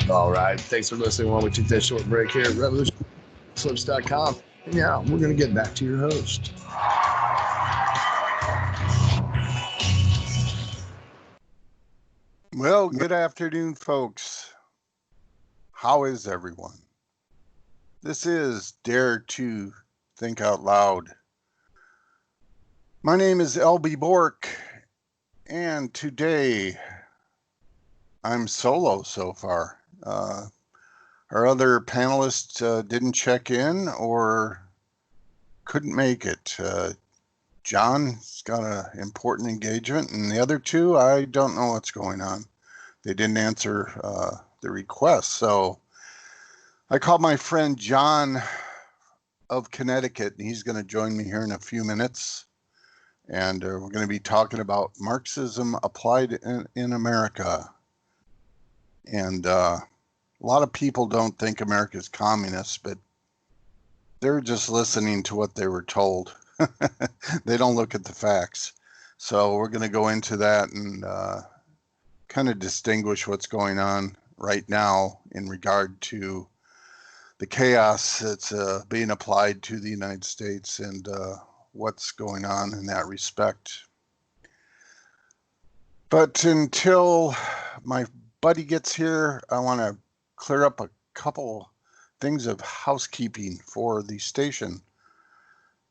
All right. Thanks for listening while we take that short break here at revolutionslips.com. And yeah, we're going to get back to your host. Well, good afternoon, folks. How is everyone? This is Dare to Think Out Loud. My name is LB Bork, and today I'm solo so far. Our other panelists didn't check in or couldn't make it. John's got an important engagement, and the other two, I don't know what's going on. They didn't answer the request, so I called my friend John of Connecticut, and he's going to join me here in a few minutes. And we're going to be talking about Marxism applied in America. And a lot of people don't think America's communist, but they're just listening to what they were told. They don't look at the facts. So we're going to go into that and kind of distinguish what's going on right now in regard to the chaos that's being applied to the United States and what's going on in that respect. But until my buddy gets here, I want to clear up a couple things of housekeeping for the station.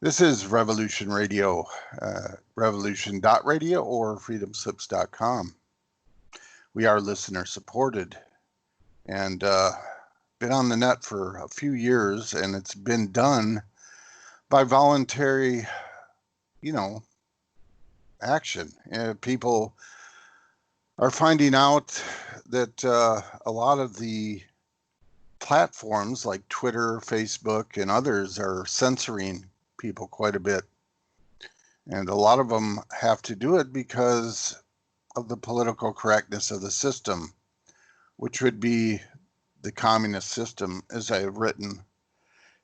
This is Revolution Radio, revolution.radio or freedomslips.com. We are listener supported and been on the net for a few years, and it's been done by voluntary, action. People are finding out that a lot of the platforms like Twitter, Facebook, and others are censoring people quite a bit. And a lot of them have to do it because of the political correctness of the system, which would be the communist system, as I have written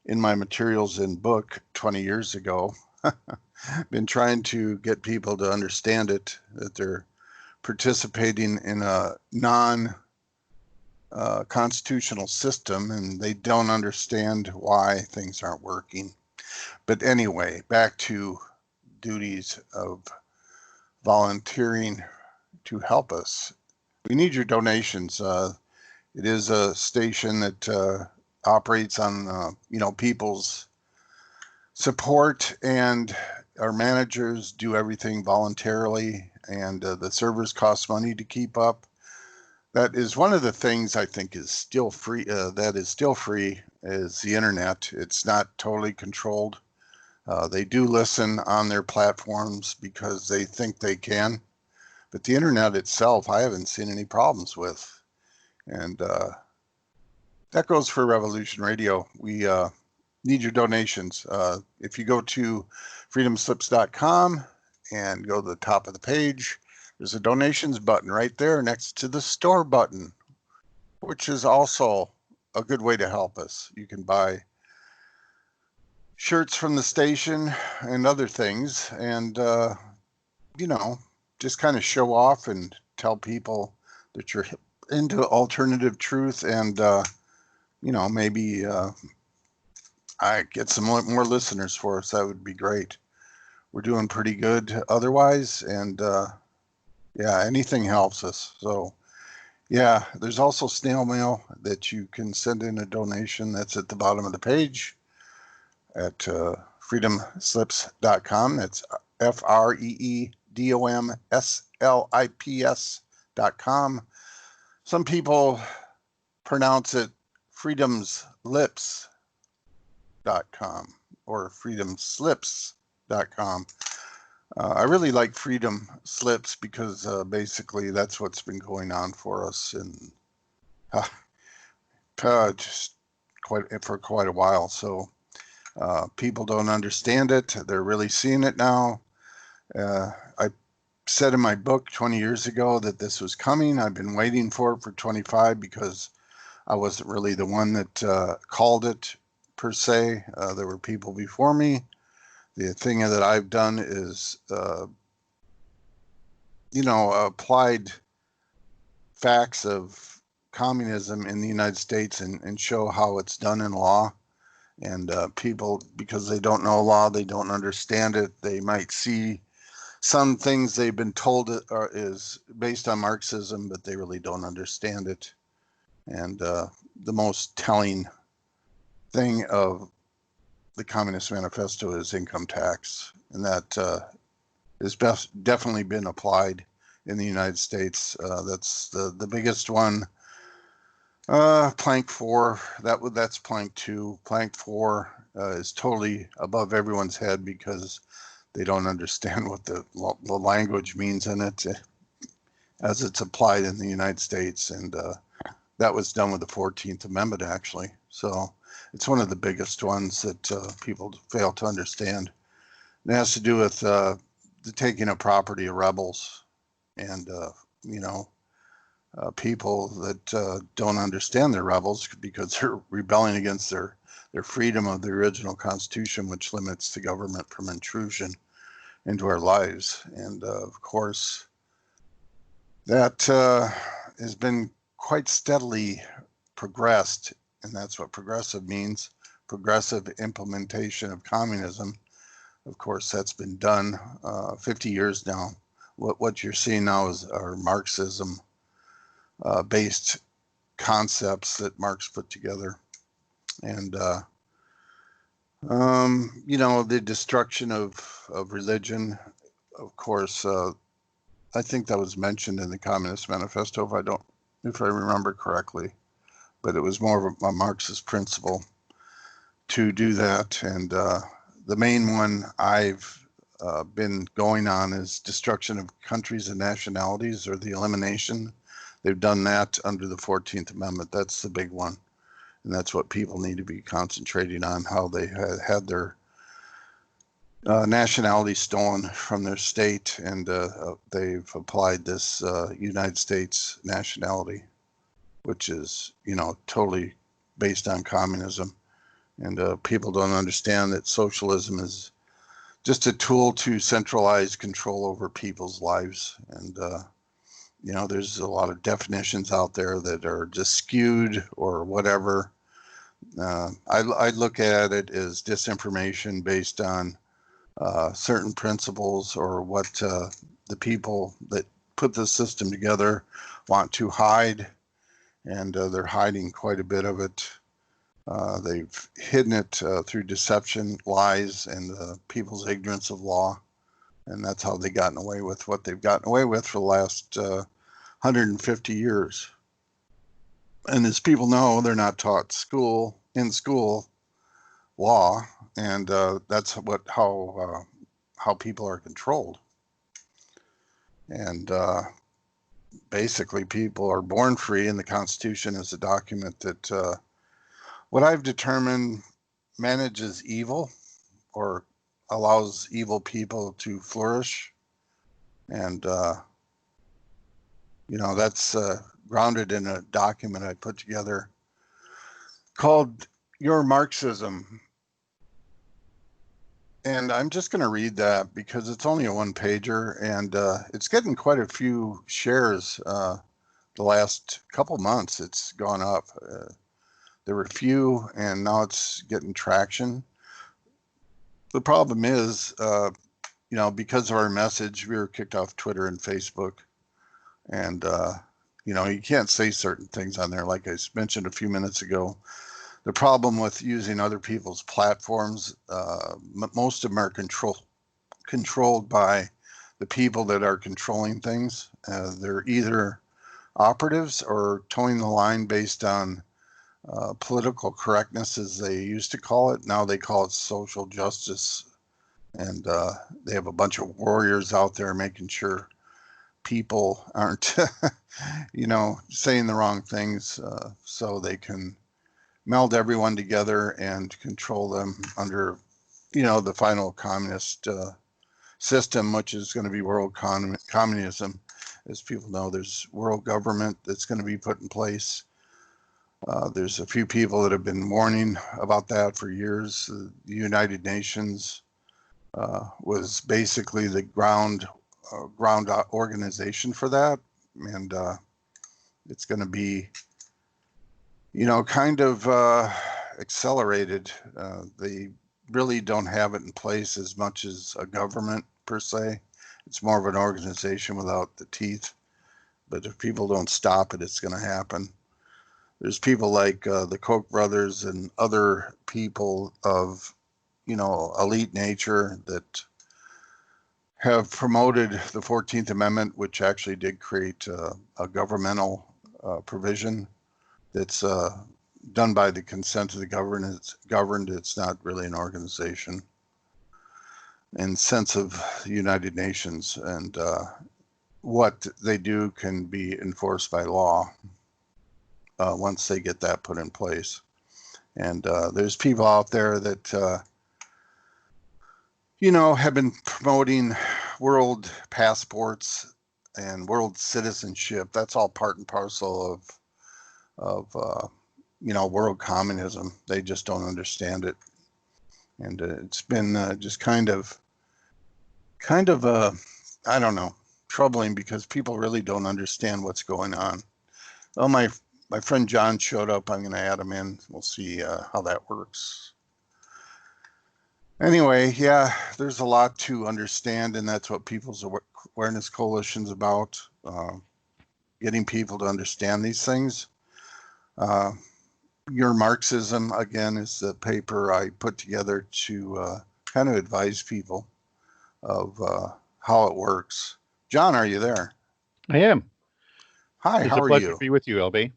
in my materials in book 20 years ago. Been trying to get people to understand it, that they're participating in a non-constitutional system, and they don't understand why things aren't working. But anyway, back to duties of volunteering to help us. We need your donations. It is a station that operates on, people's support, and our managers do everything voluntarily, and the servers cost money to keep up. That is one of the things I think is still free. That is still free is the internet. It's not totally controlled. They do listen on their platforms because they think they can, but the internet itself, I haven't seen any problems with. And that goes for Revolution Radio. We need your donations. If you go to freedomslips.com and go to the top of the page, there's a donations button right there next to the store button, which is also a good way to help us. You can buy shirts from the station and other things, and, just kind of show off and tell people that you're into alternative truth, and maybe I get some more listeners for us. That would be great. We're doing pretty good otherwise, and anything helps us. So there's also snail mail that you can send in a donation. That's at the bottom of the page at freedomslips.com. That's freedomslips.com. Some people pronounce it freedomslips.com or freedomslips.com. I really like Freedom Slips because basically that's what's been going on for us and just for quite a while. So people don't understand it. They're really seeing it now. I said in my book 20 years ago that this was coming. I've been waiting for it for 25 because I wasn't really the one that called it per se. There were people before me. The thing that I've done is, applied facts of communism in the United States and show how it's done in law. And people, because they don't know law, they don't understand it. They might see some things they've been told is based on Marxism, but they really don't understand it. And the most telling thing of the Communist Manifesto is income tax, and that has definitely been applied in the United States. That's the biggest one. Plank 4, that's plank 2. Plank 4 is totally above everyone's head because they don't understand what the language means in it as it's applied in the United States. And that was done with the 14th Amendment, actually. So it's one of the biggest ones that people fail to understand. It has to do with the taking of property of rebels and, people that don't understand they're rebels because they're rebelling against their freedom of the original Constitution, which limits the government from intrusion into our lives. And of course, that has been quite steadily progressed, and that's what progressive means, progressive implementation of communism. Of course, that's been done 50 years now. What you're seeing now is our Marxism based concepts that Marx put together. And, the destruction of religion, of course, I think that was mentioned in the Communist Manifesto, if I remember correctly, but it was more of a Marxist principle to do that. And the main one I've been going on is destruction of countries and nationalities, or the elimination. They've done that under the 14th Amendment. That's the big one. And that's what people need to be concentrating on, how they had their nationality stolen from their state, and they've applied this United States nationality, which is, totally based on communism. And people don't understand that socialism is just a tool to centralize control over people's lives. And there's a lot of definitions out there that are just skewed or whatever. I look at it as disinformation based on certain principles, or what the people that put the system together want to hide, and they're hiding quite a bit of it. They've hidden it through deception, lies, and people's ignorance of law. And that's how they've gotten away with what they've gotten away with for the last 150 years. And as people know, they're not taught in school law, and that's how people are controlled. And basically, people are born free, and the Constitution is a document that what I've determined manages evil, or allows evil people to flourish. And, that's grounded in a document I put together called Your Marxism. And I'm just going to read that because it's only a one-pager, and it's getting quite a few shares the last couple months. It's gone up. There were few, and now it's getting traction. The problem is, because of our message, we were kicked off Twitter and Facebook. And, you can't say certain things on there, like I mentioned a few minutes ago. The problem with using other people's platforms, most of them are controlled by the people that are controlling things. They're either operatives or towing the line based on political correctness, as they used to call it. Now they call it social justice. And they have a bunch of warriors out there making sure people aren't, saying the wrong things, so they can meld everyone together and control them under, the final communist system, which is going to be world communism. As people know, there's world government that's going to be put in place. There's a few people that have been warning about that for years. The United Nations was basically the ground organization for that, and it's going to be kind of accelerated. They really don't have it in place as much as a government per se. It's more of an organization without the teeth. But if people don't stop it, it's going to happen. There's people like the Koch brothers and other people of, elite nature that have promoted the 14th Amendment, which actually did create a governmental provision that's done by the consent of the governed. It's not really an organization in sense of the United Nations, and what they do can be enforced by law once they get that put in place. And there's people out there that have been promoting world passports and world citizenship. That's all part and parcel of world communism. They just don't understand it, and it's been just kind of I don't know, troubling, because people really don't understand what's going on. Oh, my friend John showed up. I'm going to add him in. We'll see how that works. Anyway, yeah, there's a lot to understand, and that's what People's Awareness Coalition's about, getting people to understand these things. Your Marxism, again, is the paper I put together to kind of advise people of how it works. John, are you there? I am. Hi, how are you? It's a pleasure to be with you, LB.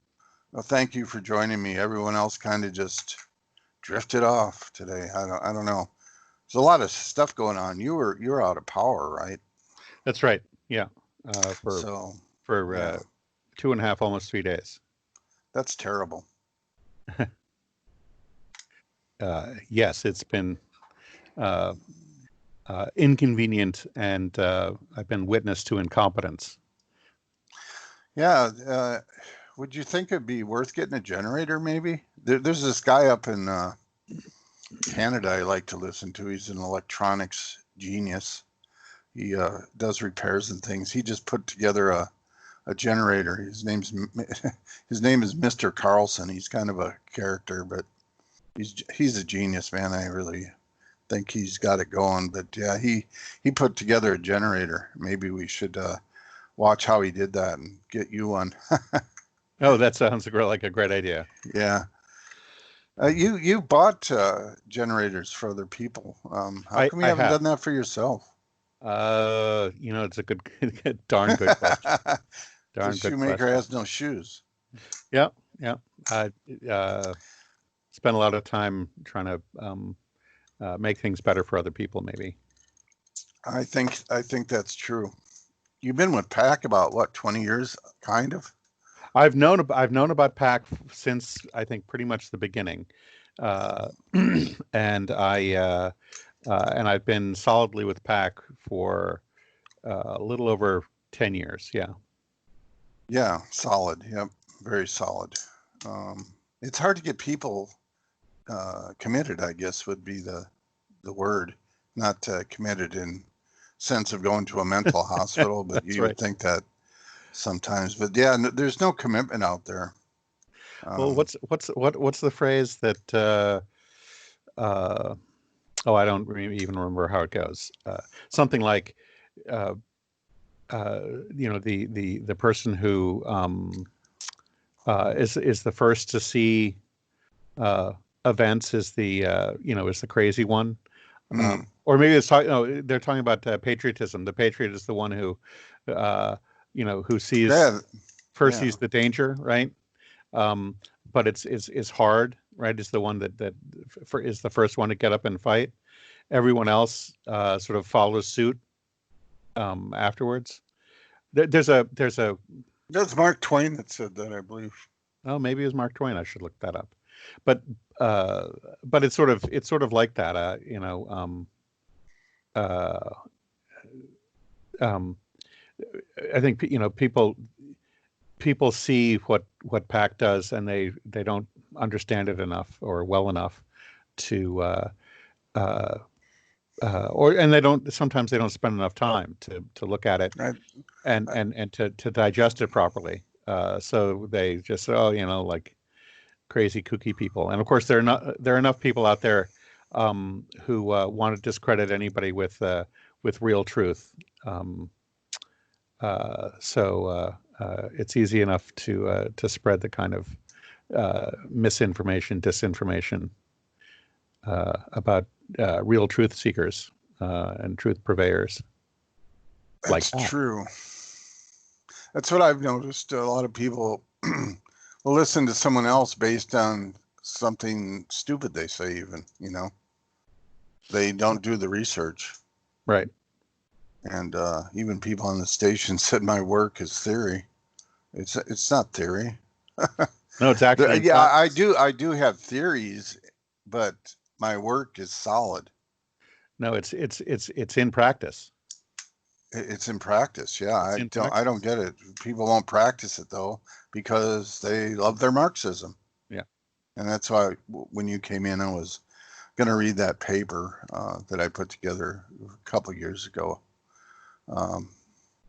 Well, thank you for joining me. Everyone else kind of just drifted off today. I don't know. There's a lot of stuff going on. You're out of power, right? That's right. Yeah. For 2.5, almost 3 days. That's terrible. Yes, it's been inconvenient, and I've been witness to incompetence. Yeah. Would you think it'd be worth getting a generator, maybe? There's this guy up in Canada I like to listen to. He's an electronics genius. He does repairs and things. He just put together a generator. His name is Mr. Carlson. He's kind of a character, but he's a genius, man. I really think he's got it going. But yeah, he put together a generator. Maybe we should watch how he did that and get you one. Oh, that sounds like a great idea. Yeah. You bought generators for other people. How come you haven't done that for yourself? It's a good, darn good question. The shoemaker has no shoes. Yeah. I spent a lot of time trying to make things better for other people, maybe. I think that's true. You've been with PAC about what, 20 years, kind of? I've known about PAC since, I think, pretty much the beginning, and I've been solidly with PAC for a little over 10 years. Yeah. Yeah, solid. Yep, very solid. It's hard to get people committed, I guess, would be the word. Not committed in sense of going to a mental hospital, but you would think that sometimes. But yeah, there's no commitment out there. Well, what's the phrase that? I don't even remember how it goes. Something like, the person who is the first to see events is the crazy one. Or maybe they're talking about patriotism. The patriot is the one who who sees sees the danger, right? But it's hard, right? It's the one that is the first one to get up and fight. Everyone else sort of follows suit afterwards. There's Mark Twain that said that, I believe. Oh, maybe it was Mark Twain. I should look that up. But it's sort of like that. I think people see what PAC does, and they don't understand it enough or well enough to sometimes they don't spend enough time to look at it and to digest it properly. So they just say, crazy kooky people. And of course, there are enough people out there who want to discredit anybody with real truth. So it's easy enough to spread the kind of misinformation, disinformation about real truth seekers and truth purveyors. Like That's true. That's what I've noticed. A lot of people will listen to someone else based on something stupid they say, even, they don't do the research. Right. And even people on the station said my work is theory. It's not theory. No, it's actually yeah, I do have theories, but my work is solid. No, it's in practice. It's in practice. Yeah, I don't get it. People won't practice it though because they love their Marxism. Yeah, and that's why when you came in, I was going to read that paper that I put together a couple of years ago,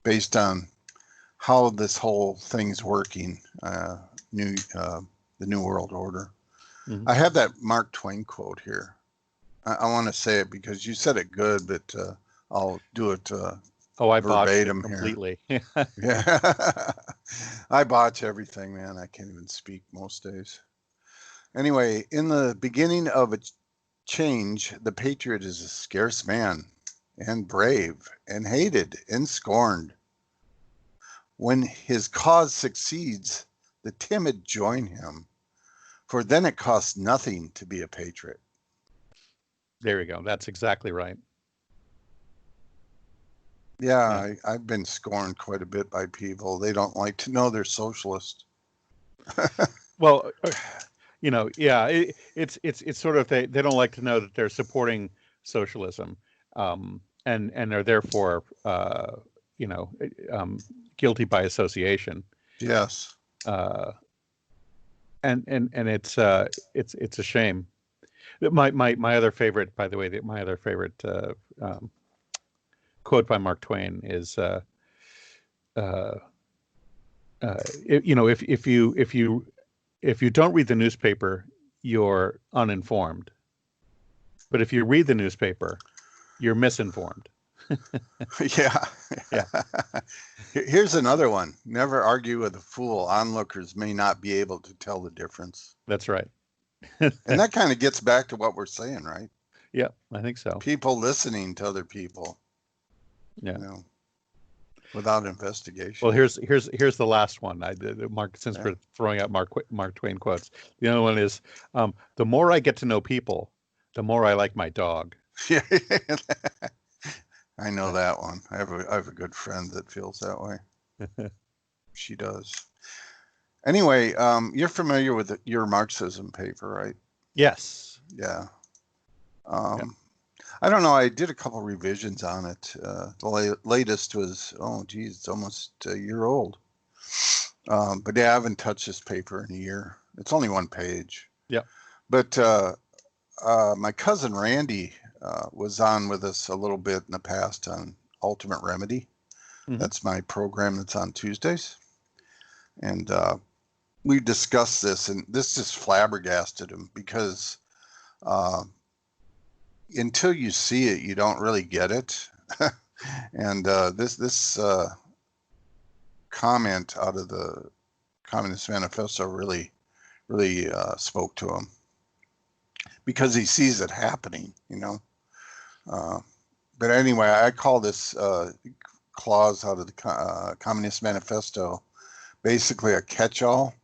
based on how this whole thing's working. The New World Order. Mm-hmm. I have that Mark Twain quote here. I want to say it because you said it good, but I'll do it. I verbatim botched it completely. Yeah, I botch everything, man. I can't even speak most days. Anyway, in the beginning of a change, the patriot is a scarce man, and brave, and hated, and scorned. When his cause succeeds, the timid join him, for then it costs nothing to be a patriot. There you go. That's exactly right. Yeah, I've been scorned quite a bit by people. They don't like to know they're socialist. Well, it's sort of they don't like to know that they're supporting socialism, and are therefore guilty by association. Yes. And it's a shame. My other favorite, by the way, my other favorite quote by Mark Twain is, if you don't read the newspaper, you're uninformed. But if you read the newspaper, you're misinformed. Yeah. Yeah. Here's another one. Never argue with a fool. Onlookers may not be able to tell the difference. That's right. And that kind of gets back to what we're saying, right? Yeah, I think so. People listening to other people. Yeah. Without investigation. Well, here's the last one. Mark, since we're throwing out Mark Twain quotes, the other one is, the more I get to know people, the more I like my dog. Yeah. I know that one. I have a good friend that feels that way. She does. Anyway, you're familiar with your Marxism paper, right? Yes. Yeah. I don't know. I did a couple revisions on it. The latest was, it's almost a year old. But yeah, I haven't touched this paper in a year. It's only one page. Yeah. But my cousin Randy was on with us a little bit in the past on Ultimate Remedy. Mm-hmm. That's my program that's on Tuesdays. And we discussed this, and this just flabbergasted him because until you see it, you don't really get it. And this comment out of the Communist Manifesto really spoke to him because he sees it happening, But anyway, I call this clause out of the Communist Manifesto basically a catch-all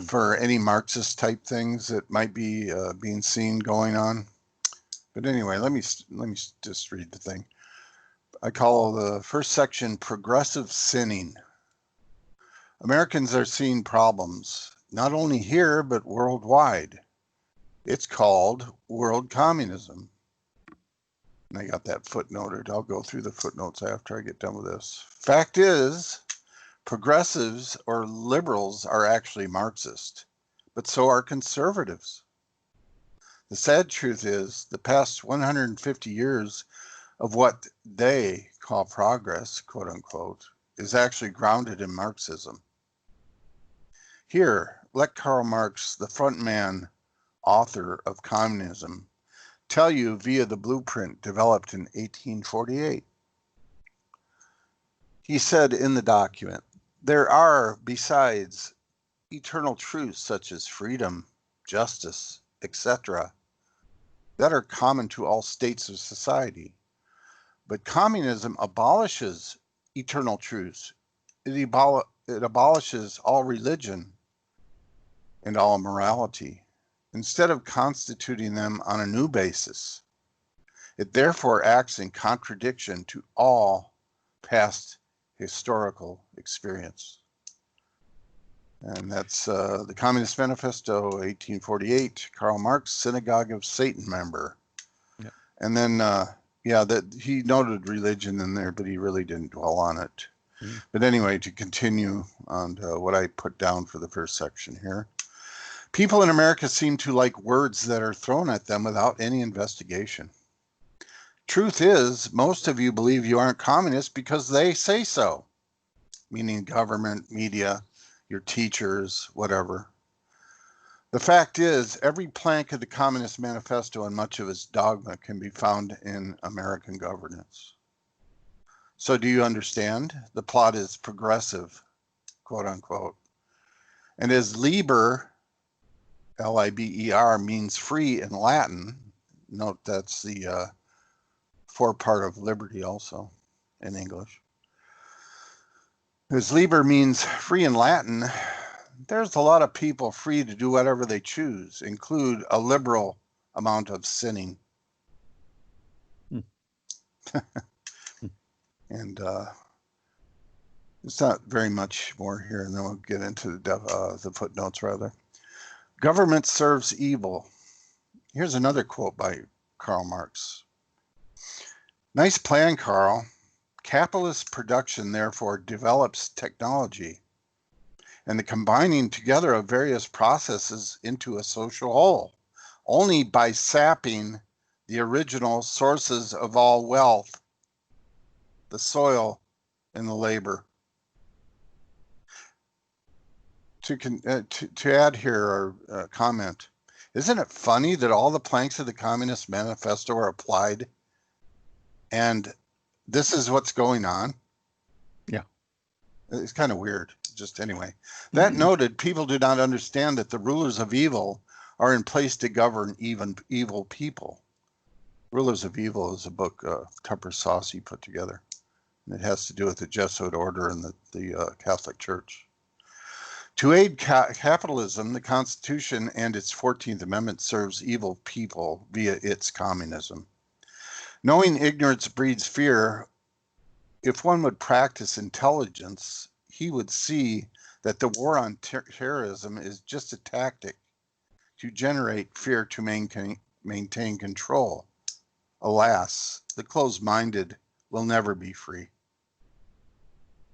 for any Marxist type things that might be being seen going on. But anyway, let me just read the thing. I call the first section progressive sinning. Americans are seeing problems, not only here, but worldwide. It's called world communism. And I got that footnoted. I'll go through the footnotes after I get done with this. Fact is, progressives or liberals are actually Marxist, but so are conservatives. The sad truth is the past 150 years of what they call progress, quote unquote, is actually grounded in Marxism. Here, let Karl Marx, the frontman author of communism, tell you via the blueprint developed in 1848. He said in the document, there are, besides, eternal truths such as freedom, justice, etc., that are common to all states of society. But communism abolishes eternal truths. It abolishes all religion and all morality, instead of constituting them on a new basis. It therefore acts in contradiction to all past historical experience. And that's the Communist Manifesto, 1848, Karl Marx, Synagogue of Satan member. Yep. And then, that he noted religion in there, but he really didn't dwell on it. Mm. But anyway, to continue on what I put down for the first section here. People in America seem to like words that are thrown at them without any investigation. Truth is, most of you believe you aren't communist because they say so, meaning government, media, your teachers, whatever. The fact is, every plank of the Communist Manifesto and much of its dogma can be found in American governance. So do you understand? The plot is progressive, quote unquote. And as Liber, L-I-B-E-R, means free in Latin, note that's the forepart of liberty also in English. As Liber means free in Latin, there's a lot of people free to do whatever they choose, include a liberal amount of sinning. And it's not very much more here, and then we'll get into the footnotes rather. Government serves evil. Here's another quote by Karl Marx. Nice plan, Karl. Capitalist production, therefore, develops technology and the combining together of various processes into a social whole, only by sapping the original sources of all wealth, the soil and the labor. To add here or comment, isn't it funny that all the planks of the Communist Manifesto are applied and this is what's going on? Yeah. It's kind of weird. Just anyway. That noted, people do not understand that the rulers of evil are in place to govern even evil people. Rulers of Evil is a book Tupper Saucy put together. And it has to do with the Jesuit order and the Catholic Church. To aid capitalism, the Constitution and its 14th Amendment serves evil people via its communism. Knowing ignorance breeds fear, if one would practice intelligence, he would see that the war on terrorism is just a tactic to generate fear to maintain control. Alas, the closed-minded will never be free.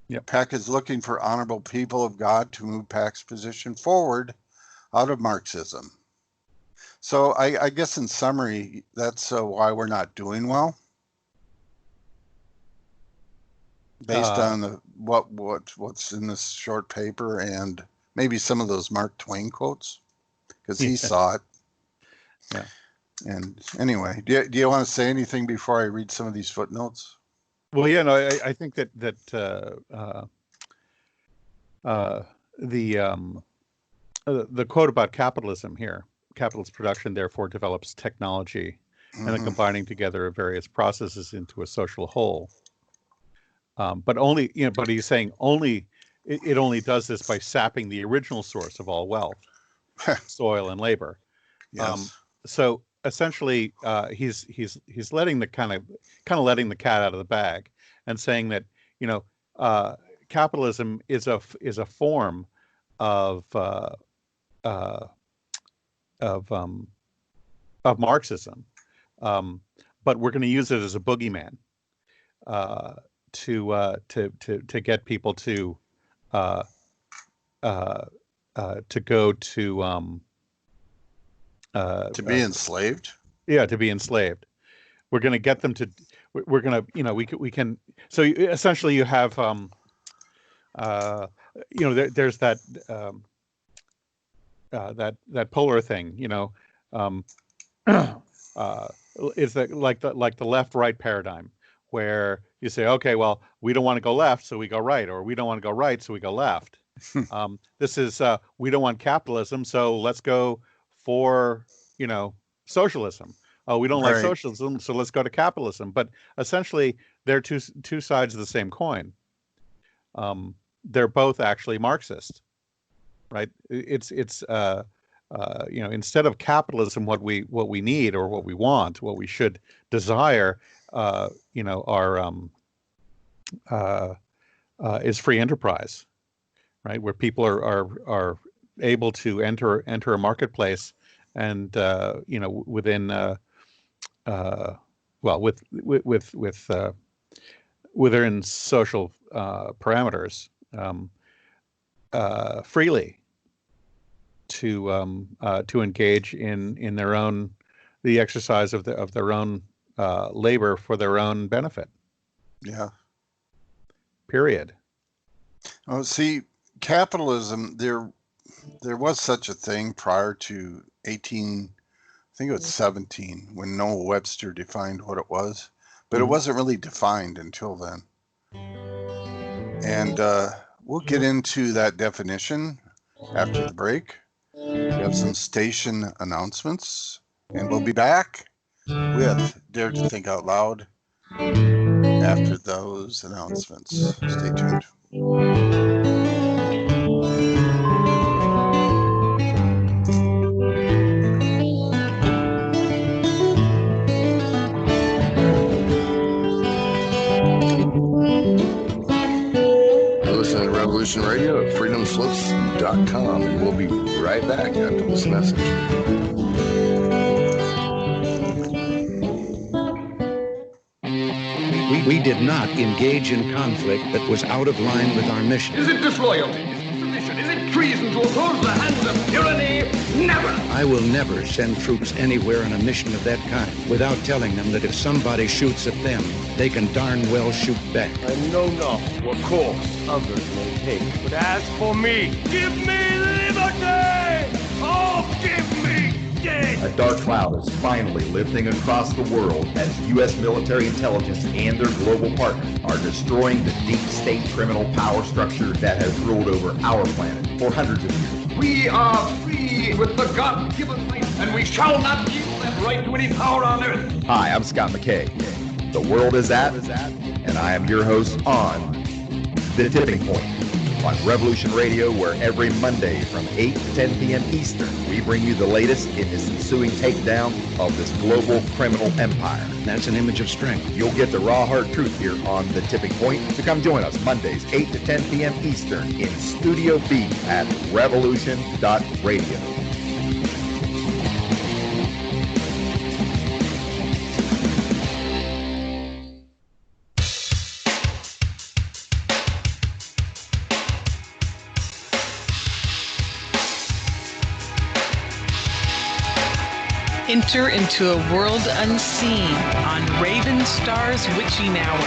Yep. PAC is looking for honorable people of God to move PAC's position forward out of Marxism. So I guess in summary, that's why we're not doing well. Based on what's in this short paper and maybe some of those Mark Twain quotes, because he saw it. Yeah. And anyway, do you want to say anything before I read some of these footnotes? Well, yeah, no, I think that the quote about capitalism here, capitalist production therefore develops technology and the combining together of various processes into a social whole. But only, but he's saying it only does this by sapping the original source of all wealth, soil and labor. Yes. So essentially, he's letting the kind of letting the cat out of the bag and saying that capitalism is a form of Marxism, but we're going to use it as a boogeyman to get people to go to be enslaved. Yeah, to be enslaved. We're going to get them to. We're going to. We can. So essentially, you have. There's that. that polar thing, um, is that like the left-right paradigm, where you say, okay, well, we don't want to go left, so we go right, or we don't want to go right, so we go left. This is we don't want capitalism, so let's go for socialism. Oh, we don't like Right. socialism, so let's go to capitalism. But essentially, they're two sides of the same coin. They're both actually Marxist, right? It's instead of capitalism, what we need, or what we want, what we should desire, is free enterprise, right? Where people are able to enter a marketplace, and within within social parameters, freely to engage in the exercise of their own labor for their own benefit. Yeah. Period. Oh, see, capitalism, there was such a thing prior to 17, when Noah Webster defined what it was, but it wasn't really defined until then. And we'll get into that definition after the break. We have some station announcements, and we'll be back with Dare to Think Out Loud after those announcements. Stay tuned. Listen to Revolution Radio at freedomslips.com, and we'll be right back after this message. We did not engage in conflict that was out of line with our mission. Is it disloyalty? Is it sedition? Is it treason to oppose the hands of tyranny? Never! I will never send troops anywhere on a mission of that kind without telling them that if somebody shoots at them, they can darn well shoot back. I know not what course others may take, but as for me, give me liberty! Oh, give me death! A dark cloud is finally lifting across the world as U.S. military intelligence and their global partners are destroying the deep state criminal power structure that has ruled over our planet for hundreds of years. We are free with the God-given right, and we shall not yield that right to any power on earth. Hi, I'm Scott McKay. The world is at, and I am your host on The Tipping Point on Revolution Radio, where every Monday from 8 to 10 p.m. Eastern, we bring you the latest in this ensuing takedown of this global criminal empire. That's an image of strength. You'll get the raw, hard truth here on The Tipping Point. So come join us Mondays, 8 to 10 p.m. Eastern in Studio B at revolution.radio. Enter into a world unseen on Raven Star's Witching Hour.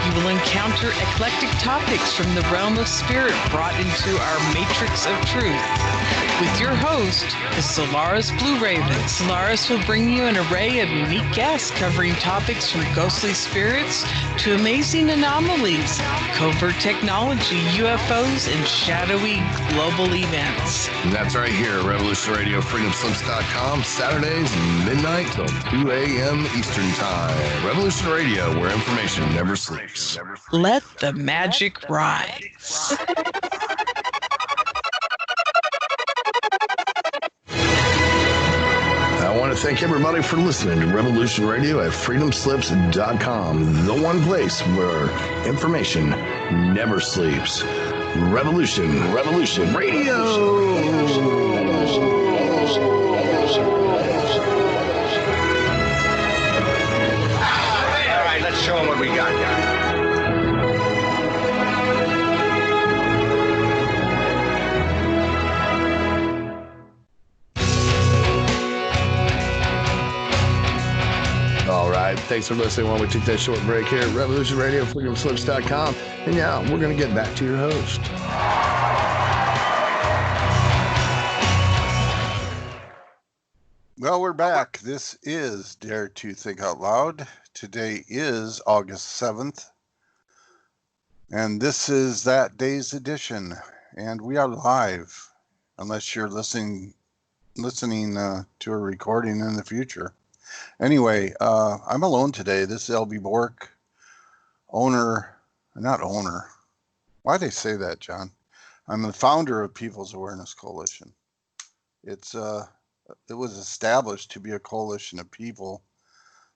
You will encounter eclectic topics from the realm of spirit brought into our matrix of truth. With your host, the Solaris Blue Raven. Solaris will bring you an array of unique guests covering topics from ghostly spirits to amazing anomalies, covert technology, UFOs, and shadowy global events. And that's right here at Revolution Radio, freedomslips.com, Saturdays, midnight till 2 a.m. Eastern Time. Revolution Radio, where information never sleeps. Let the magic rise. I want to thank everybody for listening to Revolution Radio at freedomslips.com, the one place where information never sleeps. Revolution Radio. All right, let's show them what we got here. All right, thanks for listening while we took that short break here at Revolution Radio, freedomslips.com. And yeah, we're going to get back to your host. Well, we're back. This is Dare to Think Out Loud. Today is August 7th, and this is that day's edition. And we are live, unless you're listening to a recording in the future. Anyway, I'm alone today. This is LB Bork, not owner. Why'd they say that, John? I'm the founder of People's Awareness Coalition. It was established to be a coalition of people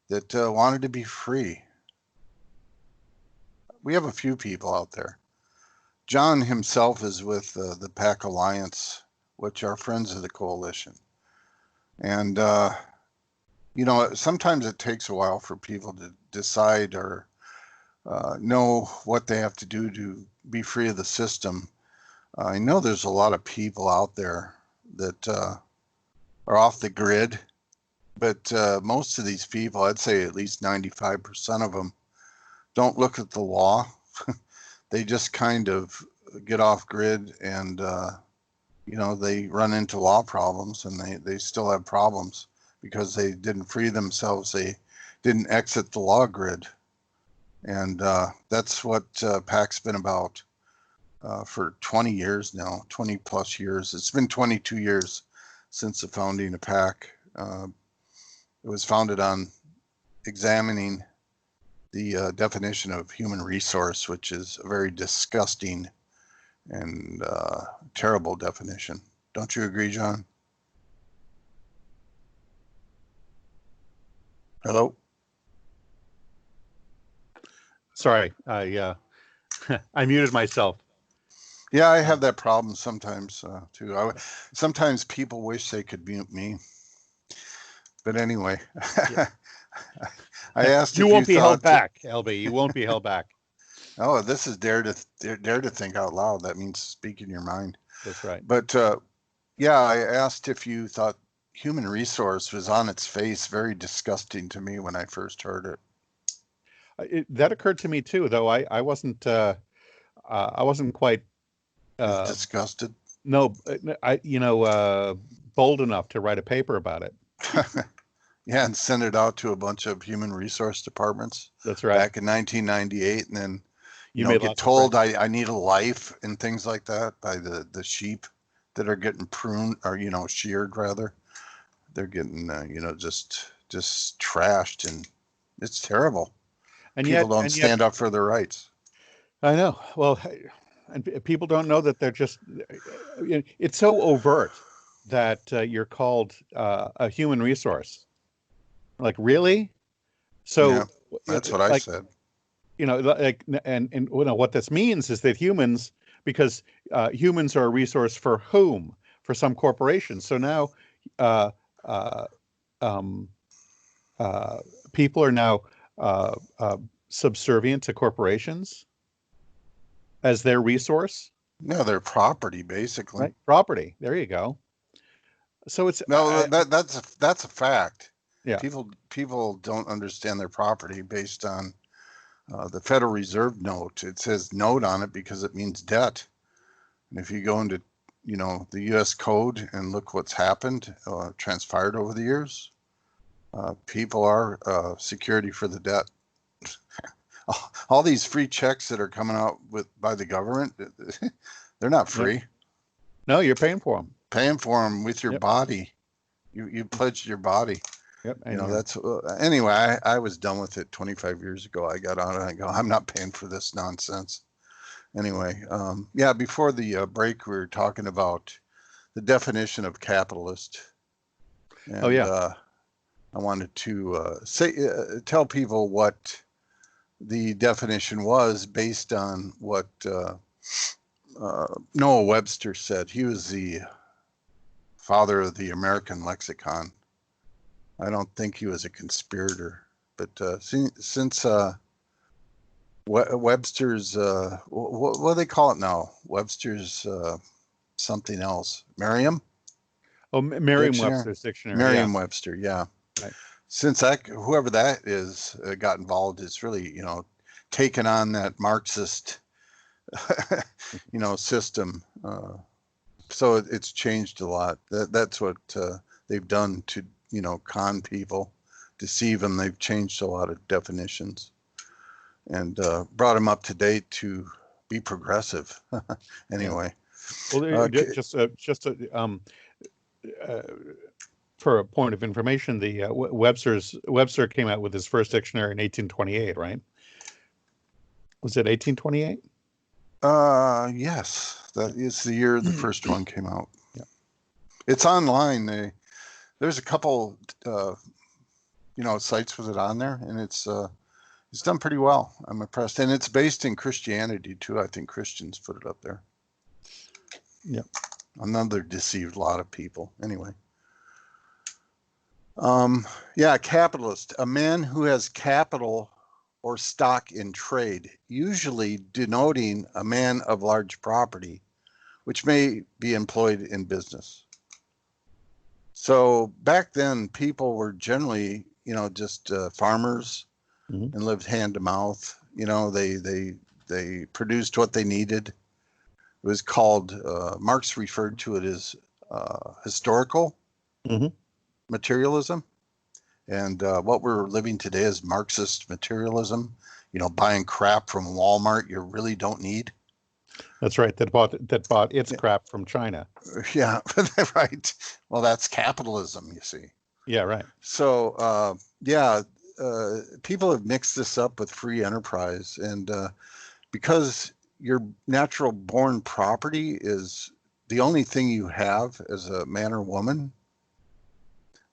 that wanted to be free. We have a few people out there. John himself is with the PAC Alliance, which are friends of the coalition. And, sometimes it takes a while for people to decide or know what they have to do to be free of the system. I know there's a lot of people out there that are off the grid, but most of these people, I'd say at least 95% of them, don't look at the law. They just kind of get off grid and, they run into law problems, and they still have problems because they didn't free themselves. They didn't exit the law grid. And that's what PAC's been about for 20 years now, 20 plus years. It's been 22 years since the founding of PAC. It was founded on examining the definition of human resource, which is a very disgusting and terrible definition. Don't you agree, John? Hello? Sorry, I muted myself. Yeah, I have that problem sometimes too. Sometimes people wish they could mute me. But anyway, Yeah. I asked you if won't you be held thought back, LB. You won't be held back. Oh, this is dare to think out loud. That means speaking your mind. That's right. But I asked if you thought human resource was on its face very disgusting to me when I first heard it. That occurred to me too, though I wasn't quite As disgusted. No, bold enough to write a paper about it. Yeah, and send it out to a bunch of human resource departments. That's right. Back in 1998, and then you get told I need a life and things like that by the sheep that are getting pruned or sheared rather. They're getting just trashed, and it's terrible. And people don't stand up for their rights. I know. Well, and people don't know that they're just. It's so overt that you're called a human resource. Like, really? So yeah, that's what I said. And what this means is that humans, because humans are a resource for whom? For some corporations. So now people are now subservient to corporations as their resource. No, their property, basically. Right? Property. There you go. So it's that's a fact. Yeah. People don't understand their property based on the Federal Reserve note. It says note on it because it means debt. And if you go into the U.S. code and look what's happened, transpired over the years, people are security for the debt. All these free checks that are coming out by the government, they're not free. No, you're paying for them. Paying for them with your body. You pledged your body. Yep. That's anyway. I was done with it 25 years ago. I got on it and I go, I'm not paying for this nonsense. Anyway, before the break, we were talking about the definition of capitalist. And, I wanted to tell people what the definition was based on what Noah Webster said. He was the father of the American lexicon. I don't think he was a conspirator, but since Webster's, what do they call it now? Webster's something else. Merriam? Oh, Merriam-Webster's dictionary. Merriam-Webster, yeah. Right. Since whoever that is got involved, it's really, taken on that Marxist, system. So it's changed a lot. That's what they've done to con people, deceive them. They've changed a lot of definitions and brought them up to date to be progressive. Anyway. Well, for a point of information, the Webster came out with his first dictionary in 1828, right? Was it 1828? Yes, that is the year the first one came out. Yeah. It's online. There's a couple, sites with it on there, and it's done pretty well. I'm impressed, and it's based in Christianity too. I think Christians put it up there. Yeah. Another deceived lot of people. Anyway. Capitalist, a man who has capital or stock in trade, usually denoting a man of large property, which may be employed in business. So back then, people were generally, just farmers and lived hand to mouth. They produced what they needed. It was called, Marx referred to it as historical materialism. And what we're living today is Marxist materialism, buying crap from Walmart you really don't need. That's right. That bought its crap from China. Yeah, right. Well, that's capitalism, you see. Yeah, right. So, people have mixed this up with free enterprise. And because your natural born property is the only thing you have as a man or woman,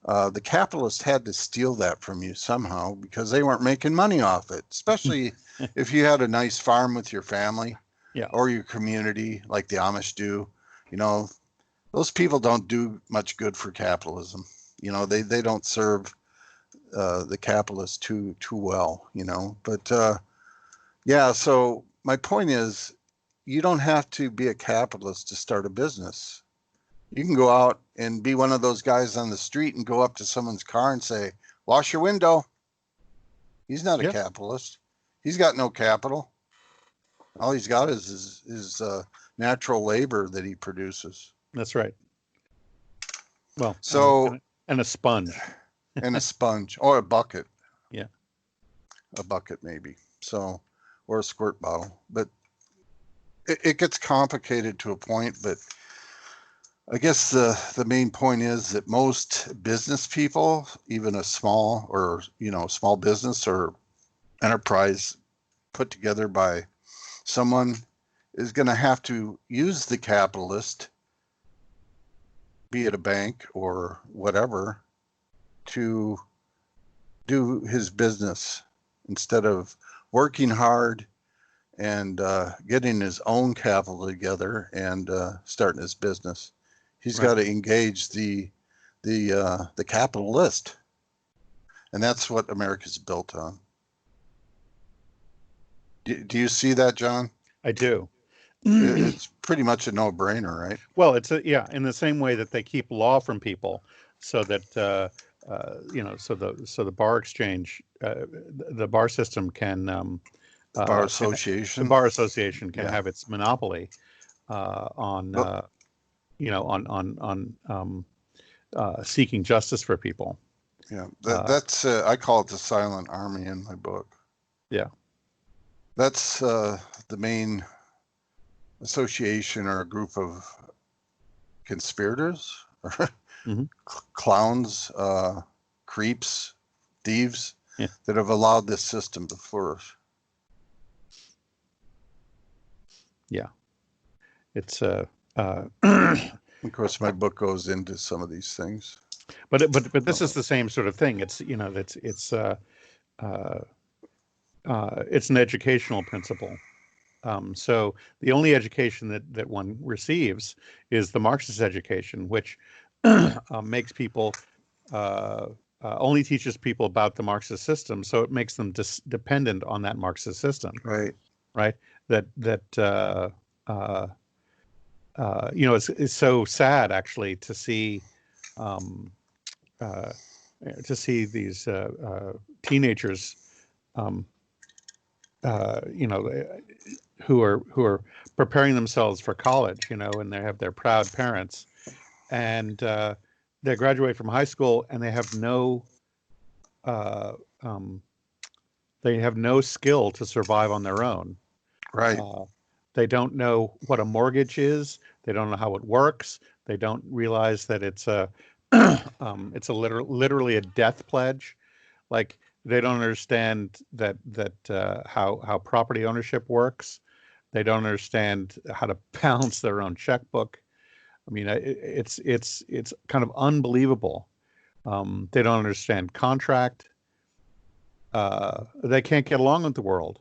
the capitalists had to steal that from you somehow because they weren't making money off it, especially if you had a nice farm with your family or your community like the Amish do. Those people don't do much good for capitalism. They don't serve the capitalists too well, But so my point is, you don't have to be a capitalist to start a business. You can go out and be one of those guys on the street and go up to someone's car and say, wash your window. He's not a capitalist. He's got no capital. All he's got is his natural labor that he produces. That's right. Well, so and a sponge. And a sponge or a bucket. Yeah. A bucket maybe. So, or a squirt bottle. But it gets complicated to a point, but I guess the main point is that most business people, even a small business or enterprise put together by someone, is going to have to use the capitalist, be it a bank or whatever, to do his business instead of working hard and getting his own capital together and starting his business. He's got to engage the capitalist, and that's what America's built on. Do you see that, John? I do. It's pretty much a no-brainer, right? Well, it's in the same way that they keep law from people, so that so the bar exchange, the bar system can the bar association. The bar association can have its monopoly on seeking justice for people. Yeah, that's I call it the silent army in my book. Yeah, that's the main association or a group of conspirators, clowns, creeps, thieves that have allowed this system to flourish. Yeah, it's of course, my book goes into some of these things. But this is the same sort of thing. It's it's an educational principle. So the only education that one receives is the Marxist education, which makes people only teaches people about the Marxist system, so it makes them dependent on that Marxist system. Right. It's so sad actually to see these teenagers, who are preparing themselves for college, and they have their proud parents, and they graduate from high school and they have no skill to survive on their own. Right. They don't know what a mortgage is. They don't know how it works. They don't realize that it's a literally a death pledge. Like, they don't understand that how property ownership works. They don't understand how to balance their own checkbook. I mean, it's kind of unbelievable. They don't understand contract. They can't get along with the world.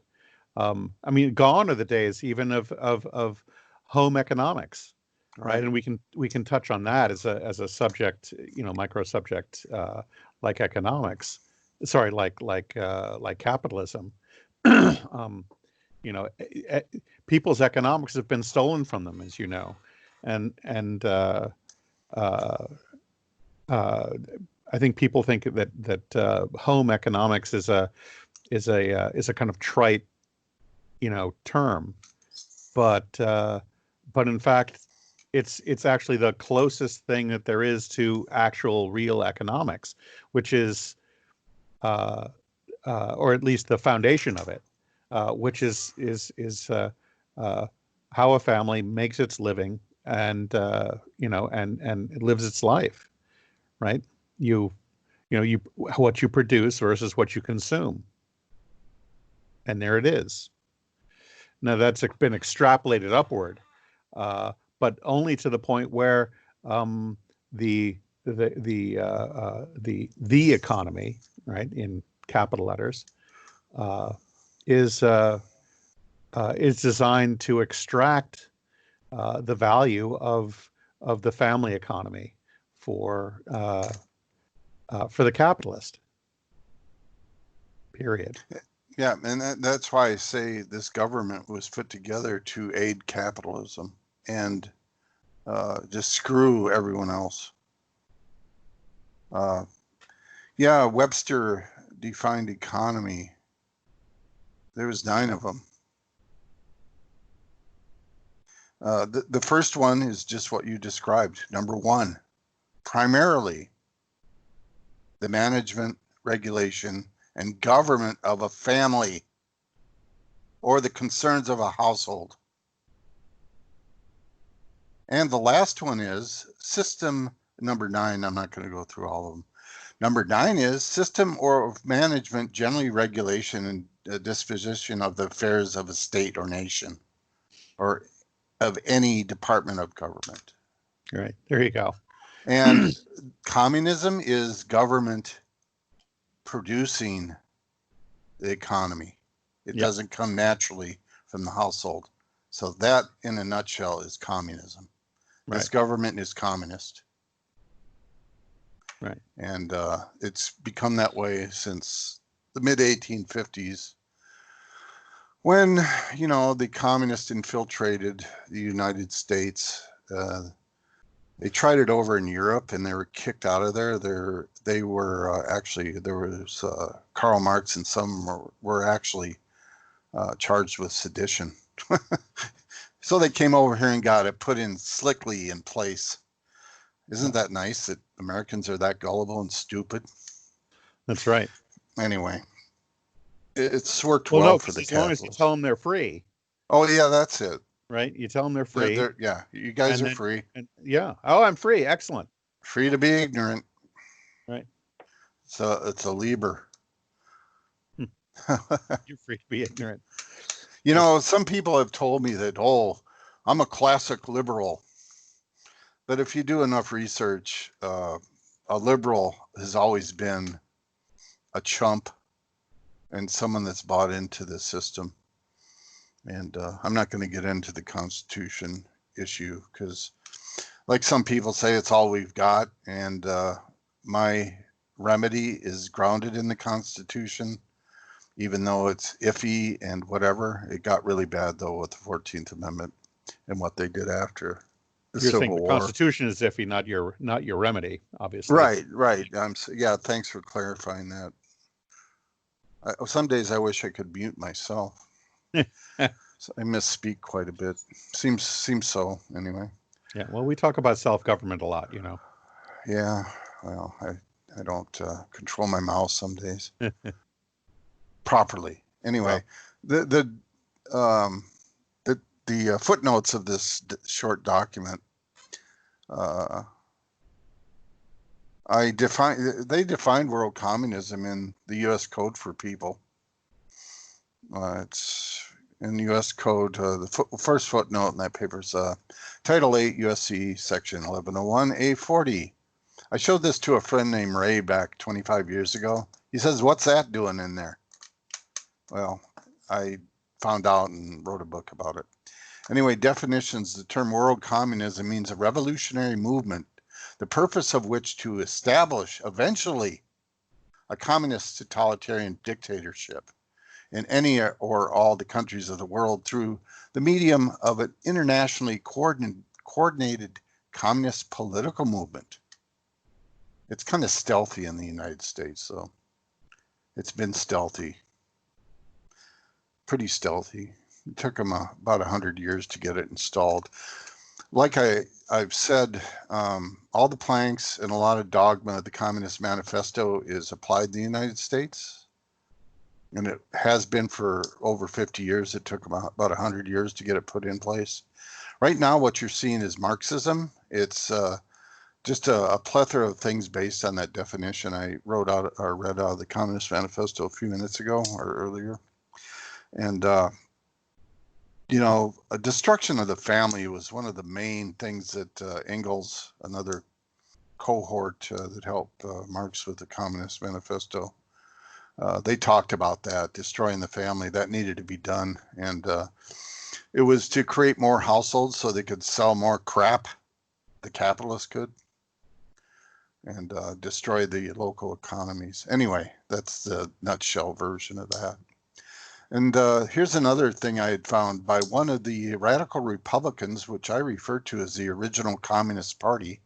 I mean, gone are the days even of home economics, right? And we can touch on that as a subject, micro subject, like economics. Sorry, like capitalism. People's economics have been stolen from them, as you know, and I think people think that home economics is a kind of trite, term, but in fact, it's actually the closest thing that there is to actual real economics, which is, or at least the foundation of it, which is how a family makes its living and and lives its life, right? What you produce versus what you consume, and there it is. Now that's been extrapolated upward, but only to the point where the economy, right, in capital letters, is designed to extract the value of the family economy for the capitalist. Period. Yeah, and that's why I say this government was put together to aid capitalism and just screw everyone else. Yeah, Webster defined economy. There was 9 of them. The first one is just what you described. Number 1, primarily the management, regulation, and government of a family or the concerns of a household. And the last one is system. Number 9, I'm not going to go through all of them. Number 9 is system or of management, generally regulation and disposition of the affairs of a state or nation or of any department of government. Right. There you go. And communism is government producing the economy. It doesn't come naturally from the household. So that, in a nutshell, is communism. Right. This government is communist. Right. And it's become that way since the mid-1850s when, the communists infiltrated the United States. They tried it over in Europe and they were kicked out of there. They were actually, there was Karl Marx and some were actually charged with sedition. So they came over here and got it put in slickly in place. Isn't that nice that Americans are that gullible and stupid? That's right. Anyway, it's worked well for the as long as you tell them they're free. Oh, yeah, that's it. Right? You tell them they're free. Yeah, you guys are free. Yeah. Oh, I'm free. Excellent. Free to be ignorant. Right. So it's a Liber. You're free to be ignorant. Some people have told me that, I'm a classic liberal. But if you do enough research, a liberal has always been a chump and someone that's bought into the system. And I'm not going to get into the Constitution issue because, like some people say, it's all we've got. And my remedy is grounded in the Constitution, even though it's iffy and whatever. It got really bad, though, with the 14th Amendment and what they did after the You're Civil saying the War. Constitution is iffy, not your remedy, obviously. Right. Yeah, thanks for clarifying that. Some days I wish I could mute myself. So I misspeak quite a bit. Seems so, anyway. Yeah, well, we talk about self-government a lot, Yeah, well, I don't control my mouse some days properly. Anyway, the footnotes of this short document, they defined world communism in the U.S. Code for People. It's in the U.S. Code. The first footnote in that paper is Title 8 USC Section 1101A40. I showed this to a friend named Ray back 25 years ago. He says, "What's that doing in there?" Well, I found out and wrote a book about it. Anyway, definitions. The term world communism means a revolutionary movement, the purpose of which to establish eventually a communist totalitarian dictatorship in any or all the countries of the world through the medium of an internationally coordinated communist political movement. It's kind of stealthy in the United States, so it's been stealthy, pretty stealthy. It took them about 100 years to get it installed. Like I've said, all the planks and a lot of dogma of the Communist Manifesto is applied in the United States. And it has been for over 50 years. It took about 100 years to get it put in place. Right now, what you're seeing is Marxism. It's just a plethora of things based on that definition I read out of the Communist Manifesto a few minutes ago or earlier. And, a destruction of the family was one of the main things that Engels, another cohort that helped Marx with the Communist Manifesto, they talked about that, destroying the family. That needed to be done. And it was to create more households so they could sell more crap, the capitalists could, and destroy the local economies. Anyway, that's the nutshell version of that. And here's another thing I had found by one of the radical Republicans, which I refer to as the original Communist Party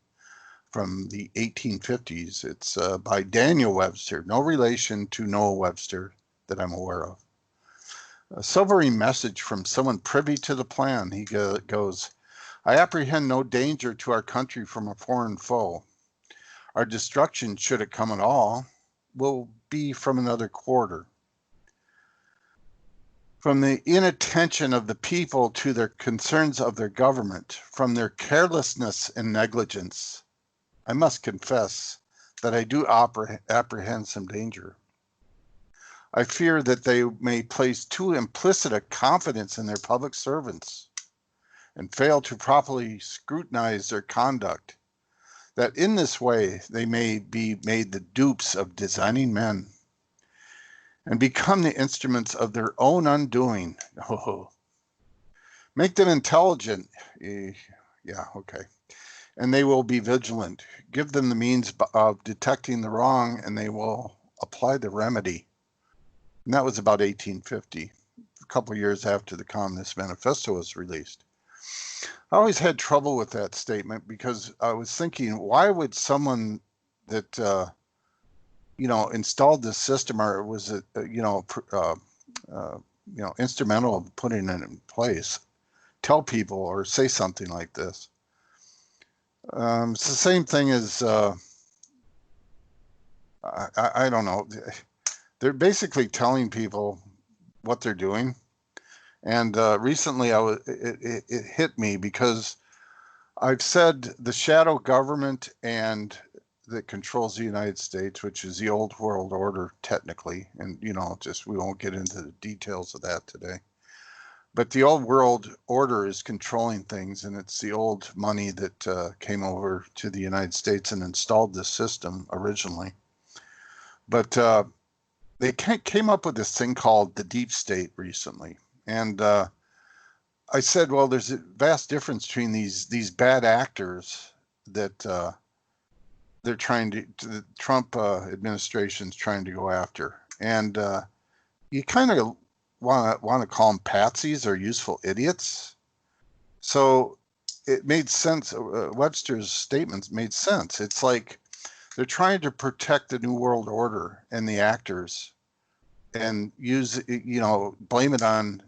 from the 1850s. It's by Daniel Webster, no relation to Noah Webster that I'm aware of. A sobering message from someone privy to the plan. He goes, "I apprehend no danger to our country from a foreign foe. Our destruction, should it come at all, will be from another quarter. From the inattention of the people to their concerns of their government, from their carelessness and negligence, I must confess that I do apprehend some danger. I fear that they may place too implicit a confidence in their public servants and fail to properly scrutinize their conduct, that in this way they may be made the dupes of designing men and become the instruments of their own undoing. Oh. Make them intelligent. Yeah, okay. And they will be vigilant. Give them the means of detecting the wrong, and they will apply the remedy." And that was about 1850, a couple of years after the Communist Manifesto was released. I always had trouble with that statement because I was thinking, why would someone that installed this system or was instrumental in putting it in place tell people or say something like this? It's the same thing as I don't know. They're basically telling people what they're doing. And recently, it hit me because I've said the shadow government and that controls the United States, which is the old world order technically, and we won't get into the details of that today. But the old world order is controlling things, and it's the old money that came over to the United States and installed this system originally. But they came up with this thing called the deep state recently. And I said, well, there's a vast difference between these bad actors that they're the Trump administration's trying to go after. And you kind of want to call them patsies or useful idiots. So it made sense. Webster's statements made sense. It's like they're trying to protect the New World Order and the actors and blame it on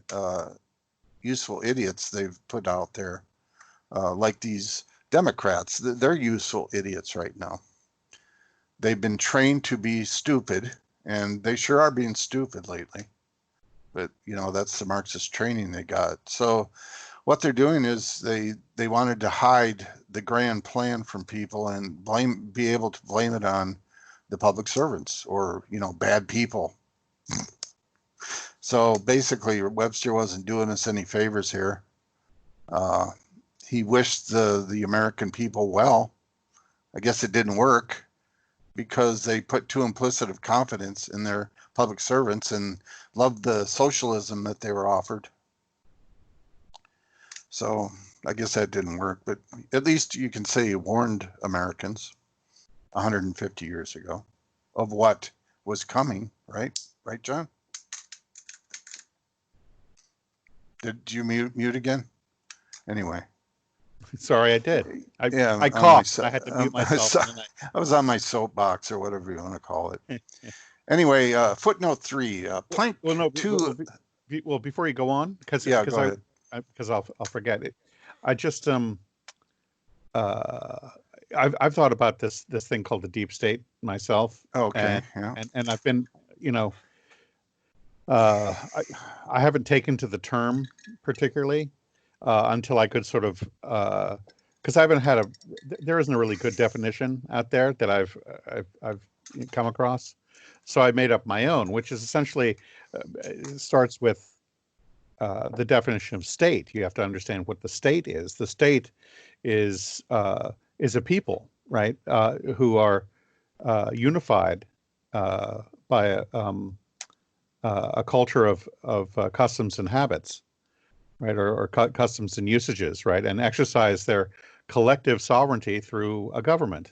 useful idiots they've put out there, like these Democrats, they're useful idiots right now. They've been trained to be stupid, and they sure are being stupid lately. But, that's the Marxist training they got. So what they're doing is they wanted to hide the grand plan from people and be able to blame it on the public servants or, bad people. So basically, Webster wasn't doing us any favors here. He wished the American people well. I guess it didn't work because they put too implicit of confidence in their public servants and loved the socialism that they were offered. So I guess that didn't work, but at least you can say he warned Americans 150 years ago of what was coming, right? Right, John? Did you mute again? Anyway. Sorry, I did. I coughed. I had to mute myself. I was on my soapbox or whatever you want to call it. Anyway, footnote 3, plank 2. Well, before you go on, because I'll forget it. I just I've thought about this thing called the deep state myself. Okay. And I've been, I haven't taken to the term particularly until I could sort of because I haven't had there isn't a really good definition out there that I've come across. So I made up my own, which is essentially starts with the definition of state. You have to understand what the state is. The state is a people, right, who are unified by a culture of customs and habits, right, or customs and usages, right, and exercise their collective sovereignty through a government.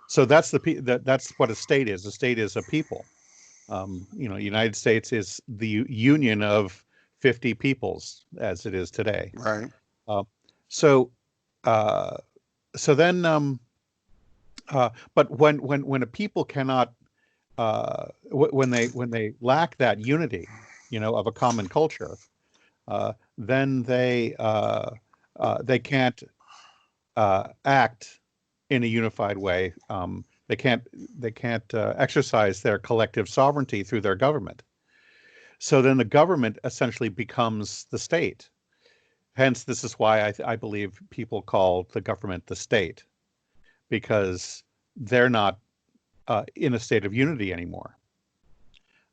So that's that's what a state is. A state is a people. United States is the union of 50 peoples as it is today. Right. So then, but when a people cannot, when they lack that unity, of a common culture, then they can't act in a unified way. They can't exercise their collective sovereignty through their government. So then the government essentially becomes the state. Hence, this is why I believe people call the government the state, because they're not in a state of unity anymore.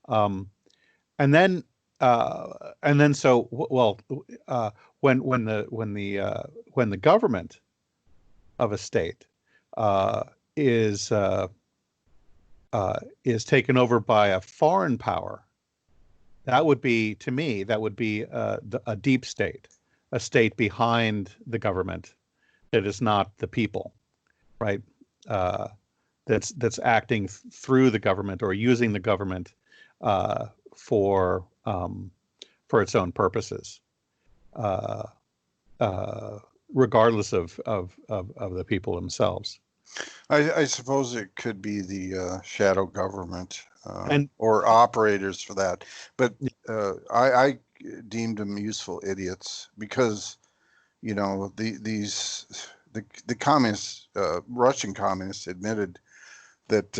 When the government of a state is taken over by a foreign power, that would be, to me, a deep state, a state behind the government that is not the people, right? That's acting through the government or using the government for its own purposes, regardless of the people themselves. I suppose it could be the shadow government or operators for that, but I deemed them useful idiots because the communists, Russian communists, admitted that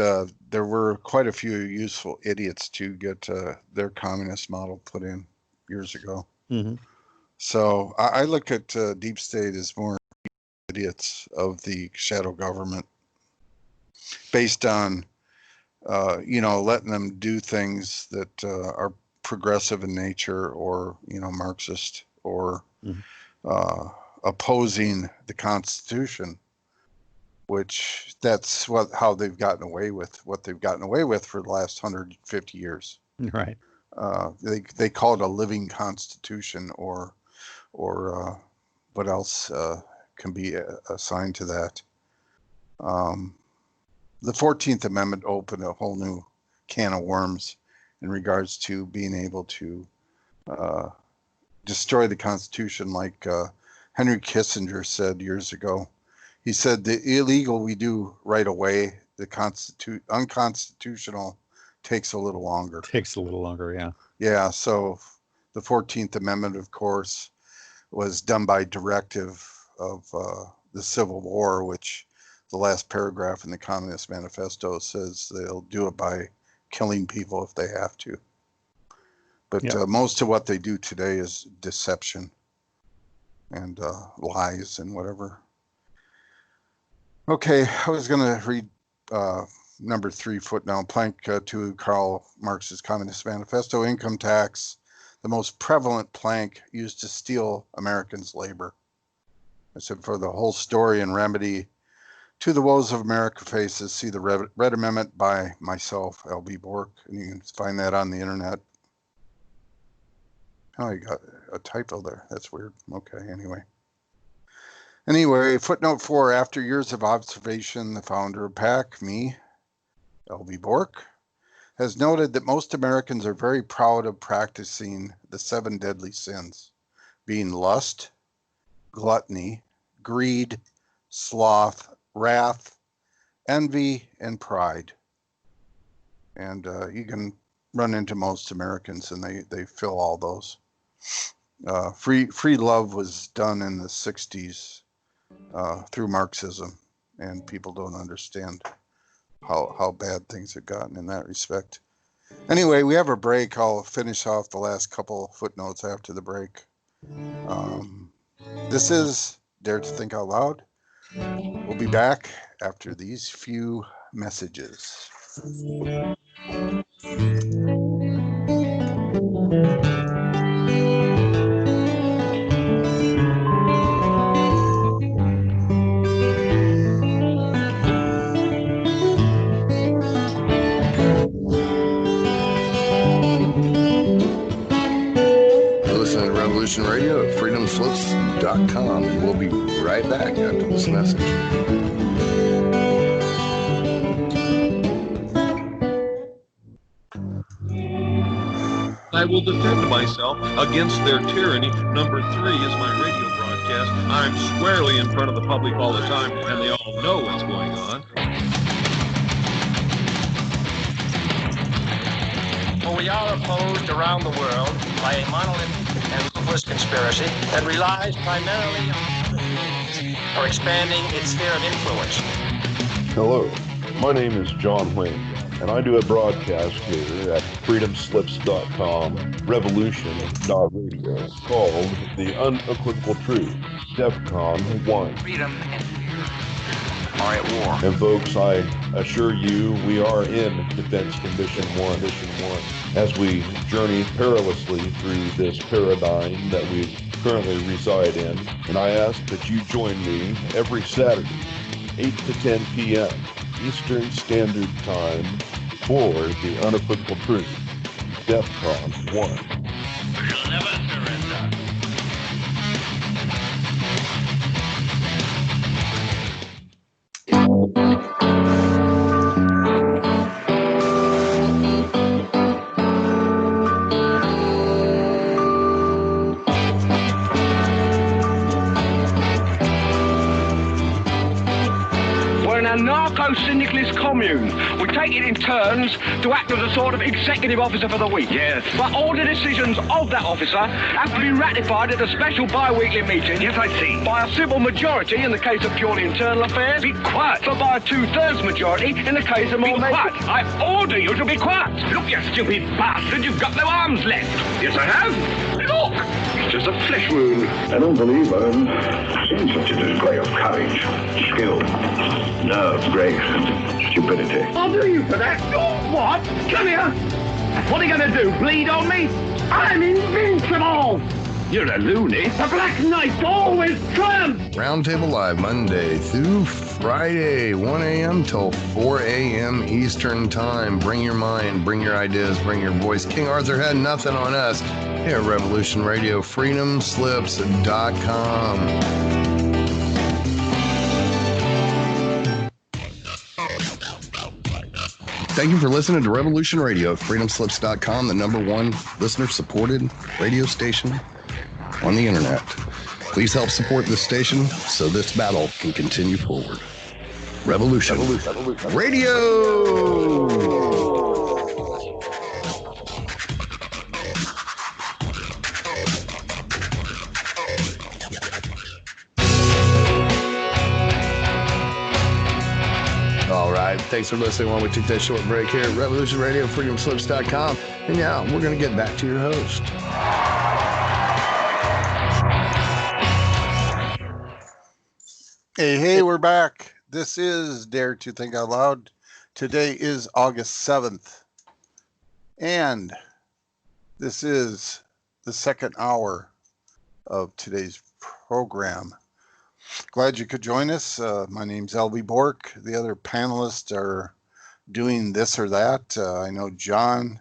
there were quite a few useful idiots to get their communist model put in years ago. Mm-hmm. So I look at deep state as more idiots of the shadow government, based on letting them do things that are progressive in nature, or Marxist, or opposing the Constitution, which that's how they've gotten away with what they've gotten away with for the last 150 years. Right. They call it a living constitution, or what else can be assigned to that. The 14th Amendment opened a whole new can of worms in regards to being able to destroy the Constitution, like Henry Kissinger said years ago. He said the illegal we do right away, the unconstitutional takes a little longer. Yeah. Yeah, so the 14th Amendment, of course, was done by directive of the Civil War, which the last paragraph in the Communist Manifesto says they'll do it by killing people if they have to. But most of what they do today is deception and lies and whatever. Okay, I was going to read number 3 footnote, plank 2, Karl Marx's Communist Manifesto, income tax, the most prevalent plank used to steal Americans' labor. I said, for the whole story and remedy to the woes of America faces, see the Red Amendment by myself, L.B. Bork, and you can find that on the internet. Oh, you got a typo there. That's weird. Okay, Anyway, footnote 4, after years of observation, the founder of PAC, me, L.B. Bork, has noted that most Americans are very proud of practicing the 7 deadly sins, being lust, gluttony, greed, sloth, wrath, envy, and pride. And you can run into most Americans and they fill all those. Free love was done in the 60s through Marxism, and people don't understand how bad things have gotten in that respect. Anyway, we have a break. I'll finish off the last couple footnotes after the break. This is Dare to Think Out Loud. We'll be back after these few messages. Listening to Revolution Radio at freedomslips.com, and we'll be right back after this message. I will defend myself against their tyranny. Number 3 is my radio broadcast. I'm squarely in front of the public all the time, and they all know what's going on. Well, we are opposed around the world by a monolithic and ruthless conspiracy that relies primarily on expanding its sphere of influence. Hello, my name is John Wayne, and I do a broadcast here at freedomslips.com, revolution.radio, called The Unequivocal Truth, DEFCON 1. Freedom and fear are at war. And folks, I assure you, we are in Defense Condition 1, as we journey perilously through this paradigm that we currently reside in. And I ask that you join me every Saturday, 8 to 10 p.m. Eastern Standard Time for The Unequivocal Truth, DEFCON 1. We shall never surrender. Narco-syndicalist commune. We take it in turns to act as a sort of executive officer for the week. Yes. But all the decisions of that officer have to be ratified at a special bi-weekly meeting. Yes, I see. By a simple majority in the case of purely internal affairs. Be quiet. But by a 2/3 majority in the case of more... Be quiet. I order you to be quiet. Look, you stupid bastard, you've got no arms left. Yes, I have. Look. It's just a flesh wound. I don't believe I've seen such a display of courage, skill, nerve, grace, and stupidity. I'll do you for that. Oh, what? Come here. What are you going to do, bleed on me? I'm invincible. You're a loony. The Black Knight always triumphs. Roundtable Live, Monday through Friday, 1 a.m. till 4 a.m. Eastern Time. Bring your mind, bring your ideas, bring your voice. King Arthur had nothing on us here at Revolution Radio, freedomslips.com. Thank you for listening to Revolution Radio at freedomslips.com, the #1 listener-supported radio station on the internet. Please help support this station so this battle can continue forward. Revolution Radio! Thanks for listening while we took that short break here at Revolution Radio, freedomslips.com. And yeah, we're going to get back to your host. Hey, we're back. This is Dare to Think Out Loud. Today is August 7th. And this is the second hour of today's program. Glad you could join us. My name's LB Bork. The other panelists are doing this or that. I know John,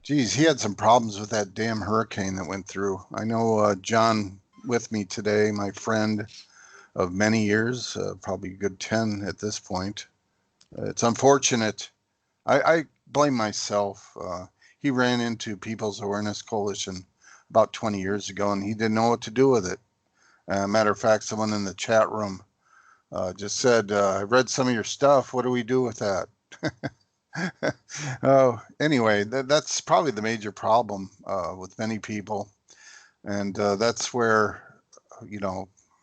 he had some problems with that damn hurricane that went through. I know John with me today, my friend of many years, probably a good 10 at this point. It's unfortunate. I blame myself. He ran into People's Awareness Coalition about 20 years ago, and he didn't know what to do with it. Matter of fact, someone in the chat room just said, I read some of your stuff. What do we do with that? Anyway, that's probably the major problem with many people. And that's where,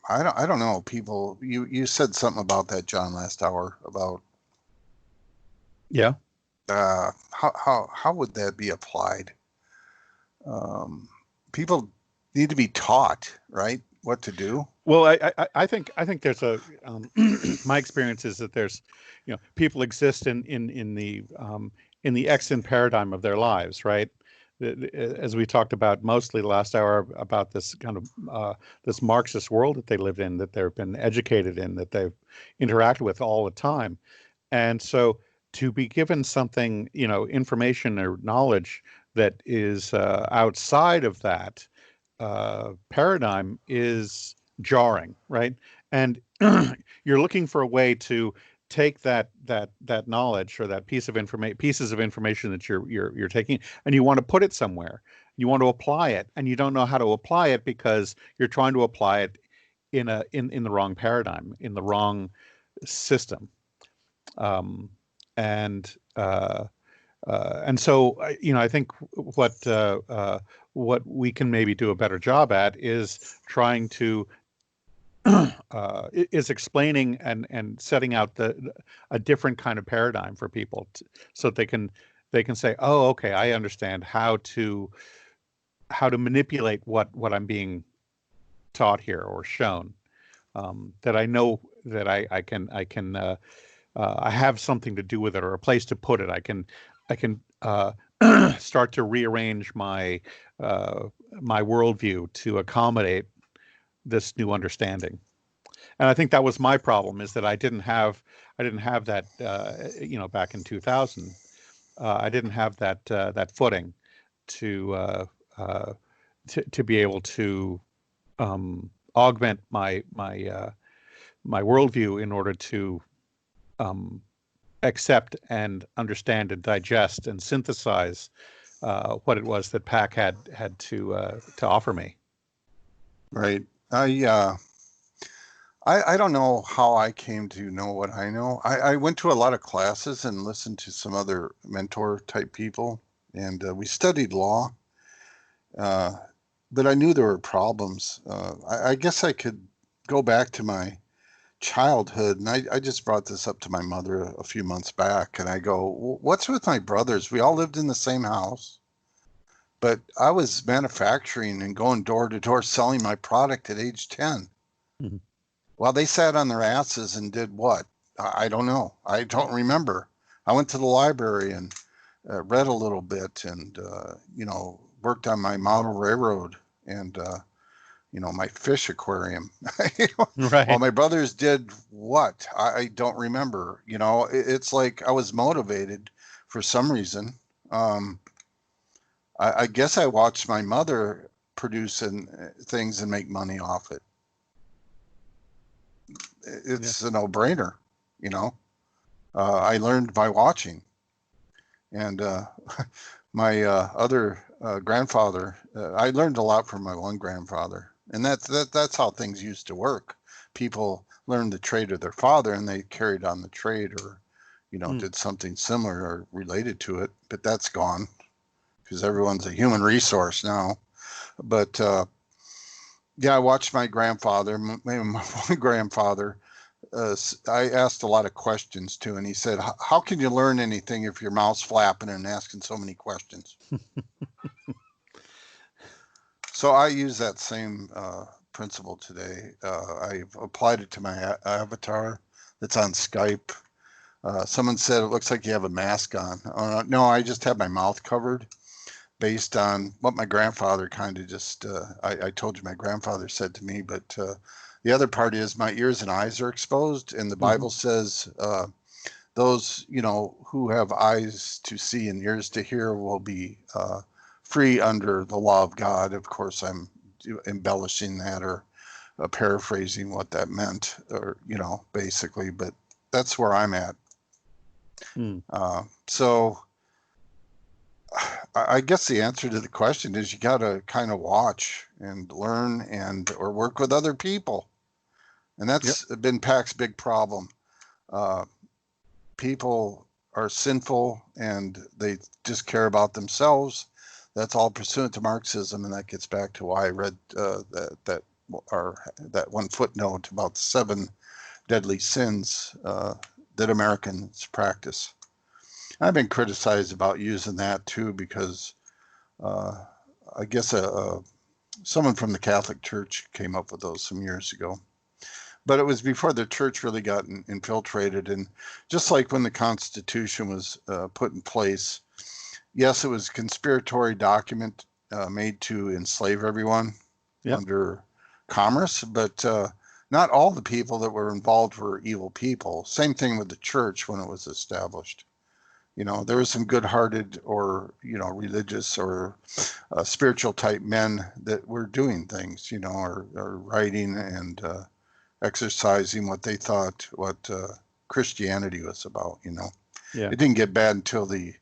I don't know, people, you said something about that, John, last hour about. Yeah. How would that be applied? People need to be taught, right, what to do. Well, I think there's a my experience is that there's, people exist in the extant paradigm of their lives, right? As we talked about mostly last hour about this kind of this Marxist world that they live in, that they've been educated in, that they've interacted with all the time, and so to be given something, information or knowledge that is outside of that paradigm is jarring, right? And you're looking for a way to take that knowledge or that pieces of information that you're taking, and you want to put it somewhere. You want to apply it, and you don't know how to apply it because you're trying to apply it in the wrong paradigm, in the wrong system. And so, I think what we can maybe do a better job at is trying to is explaining and setting out a different kind of paradigm for people so that they can say, oh, okay, I understand how to manipulate what I'm being taught here or shown. That I know that I can I have something to do with it or a place to put it. I can start to rearrange my worldview to accommodate this new understanding. And I think that was my problem, is that I didn't have that back in 2000. I didn't have that footing to be able to augment my worldview in order to accept and understand and digest and synthesize what it was that Pac had to offer me. Right. I don't know how I came to know what I know. I went to a lot of classes and listened to some other mentor type people, and we studied law. But I knew there were problems. I guess I could go back to my childhood, and I just brought this up to my mother a few months back, and I go, what's with my brothers? We all lived in the same house, but I was manufacturing and going door to door selling my product at age 10. Mm-hmm. While they sat on their asses and did what? I don't know. I don't remember. I went to the library and read a little bit and, worked on my model railroad and, my fish aquarium. Right. While my brothers did what? I don't remember. It's like I was motivated for some reason. I guess I watched my mother produce things and make money off it. It's a no-brainer, I learned by watching. And my other grandfather, I learned a lot from my one grandfather. And that's how things used to work. People learned the trade of their father and they carried on the trade or, did something similar or related to it. But that's gone because everyone's a human resource now. But I watched my grandfather, my one grandfather, I asked a lot of questions too, and he said, "How can you learn anything if your mouth's flapping and asking so many questions?" So I use that same principle today. I've applied it to my avatar that's on Skype. Someone said it looks like you have a mask on. No, I just have my mouth covered, based on what my grandfather kind of just. I told you my grandfather said to me, but the other part is my ears and eyes are exposed, and the Bible says those who have eyes to see and ears to hear will be free under the law of God. Of course, I'm embellishing that or paraphrasing what that meant, or basically, but that's where I'm at. So I guess the answer to the question is you got to kind of watch and learn or work with other people. And that's been PAC's big problem. People are sinful and they just care about themselves. That's all pursuant to Marxism, and that gets back to why I read that one footnote about the 7 deadly sins that Americans practice. I've been criticized about using that too because I guess someone from the Catholic Church came up with those some years ago. But it was before the church really got infiltrated. And just like when the Constitution was put in place, yes, it was a conspiratory document made to enslave everyone under commerce, but not all the people that were involved were evil people. Same thing with the church when it was established. There were some good-hearted or, religious or spiritual type men that were doing things, or writing and exercising what they thought Christianity was about, It didn't get bad until the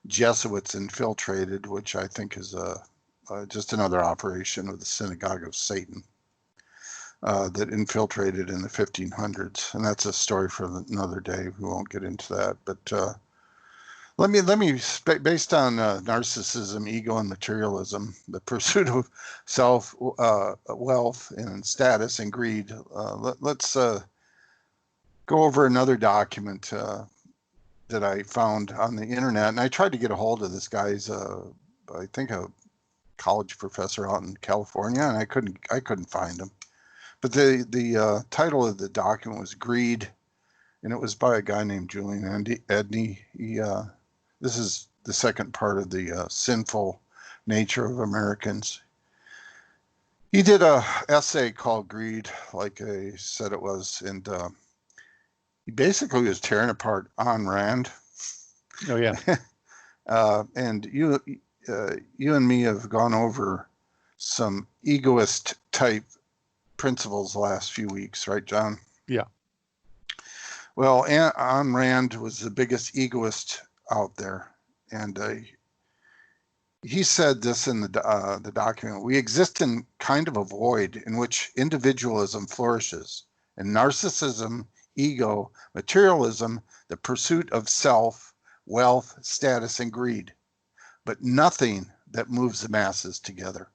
Jesuits infiltrated, which I think is just another operation of the synagogue of Satan that infiltrated in the 1500s. And that's a story for another day. We won't get into that. But let me based on narcissism, ego, and materialism, the pursuit of self, wealth, and status, and greed. Let's go over another document that I found on the internet, and I tried to get a hold of this guy's, I think a college professor out in California, and I couldn't find him. But the title of the document was "Greed," and it was by a guy named Julian Edney. This is the second part of the sinful nature of Americans. He did a essay called "Greed," like I said it was, and he basically was tearing apart Ayn Rand. Oh yeah. And you and me have gone over some egoist type principles the last few weeks, right, John? Yeah. Well, Ayn Rand was the biggest egoist out there, and he said this in the document: "We exist in kind of a void in which individualism flourishes, and narcissism, ego, materialism, the pursuit of self, wealth, status, and greed, but nothing that moves the masses together."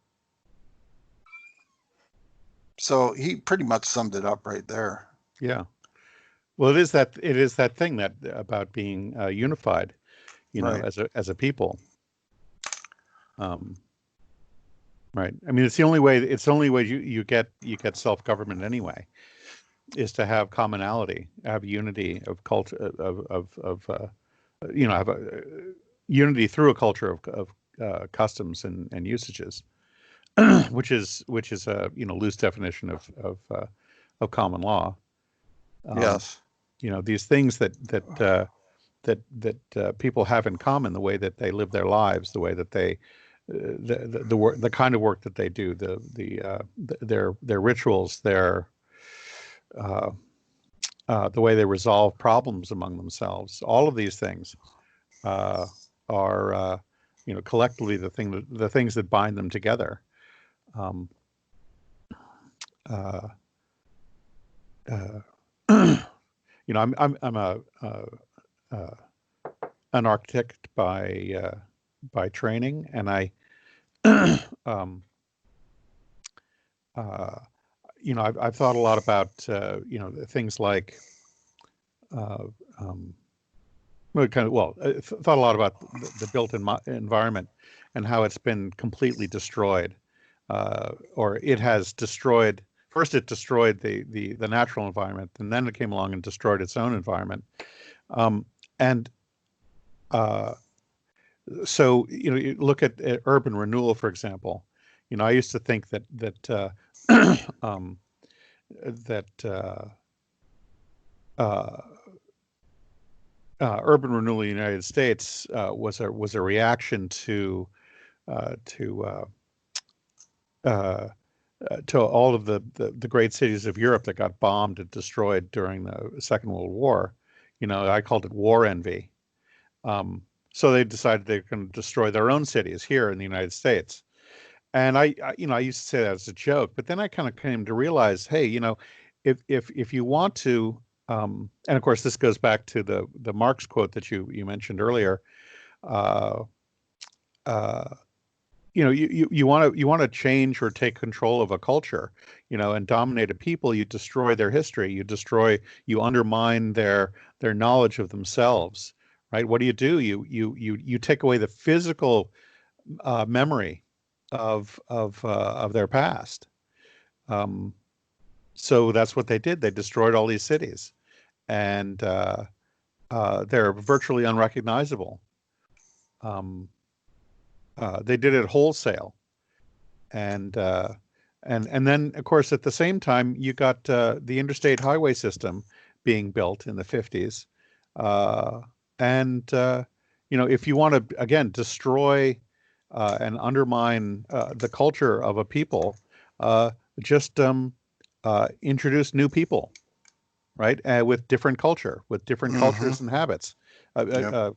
So he pretty much summed it up right there. Yeah. Well, it is that thing that about being unified, Right. as a people. Right. I mean, it's the only way you get self-government anyway, is to have commonality, have unity of culture, have a unity through a culture of customs and usages, which is a loose definition of common law. Yes. These things that people have in common, the way that they live their lives, the way that they the kind of work that they do, their rituals, the way they resolve problems among themselves. All of these things are collectively the things that bind them together. I'm an architect by training, and I I've thought a lot about things like thought a lot about the built environment and how it's been completely destroyed, or it has destroyed. First, it destroyed the natural environment, and then it came along and destroyed its own environment. So you look at urban renewal, for example. I used to think that urban renewal in the United States was a reaction to all of the great cities of Europe that got bombed and destroyed during the Second World War. I called it war envy. So they decided they're going to destroy their own cities here in the United States. And I used to say that as a joke, but then I kind of came to realize, hey, if you want to, and of course this goes back to the Marx quote that you mentioned earlier. You want to change or take control of a culture, and dominate a people. You destroy their history. You undermine their knowledge of themselves. Right? What do? You take away the physical memory of their past. So that's what they did. They destroyed all these cities, and they're virtually unrecognizable. They did it wholesale, and then of course at the same time you got the interstate highway system being built in the 50s. If you want to again destroy and undermine the culture of a people, just introduce new people, right? With different culture, with different cultures and habits,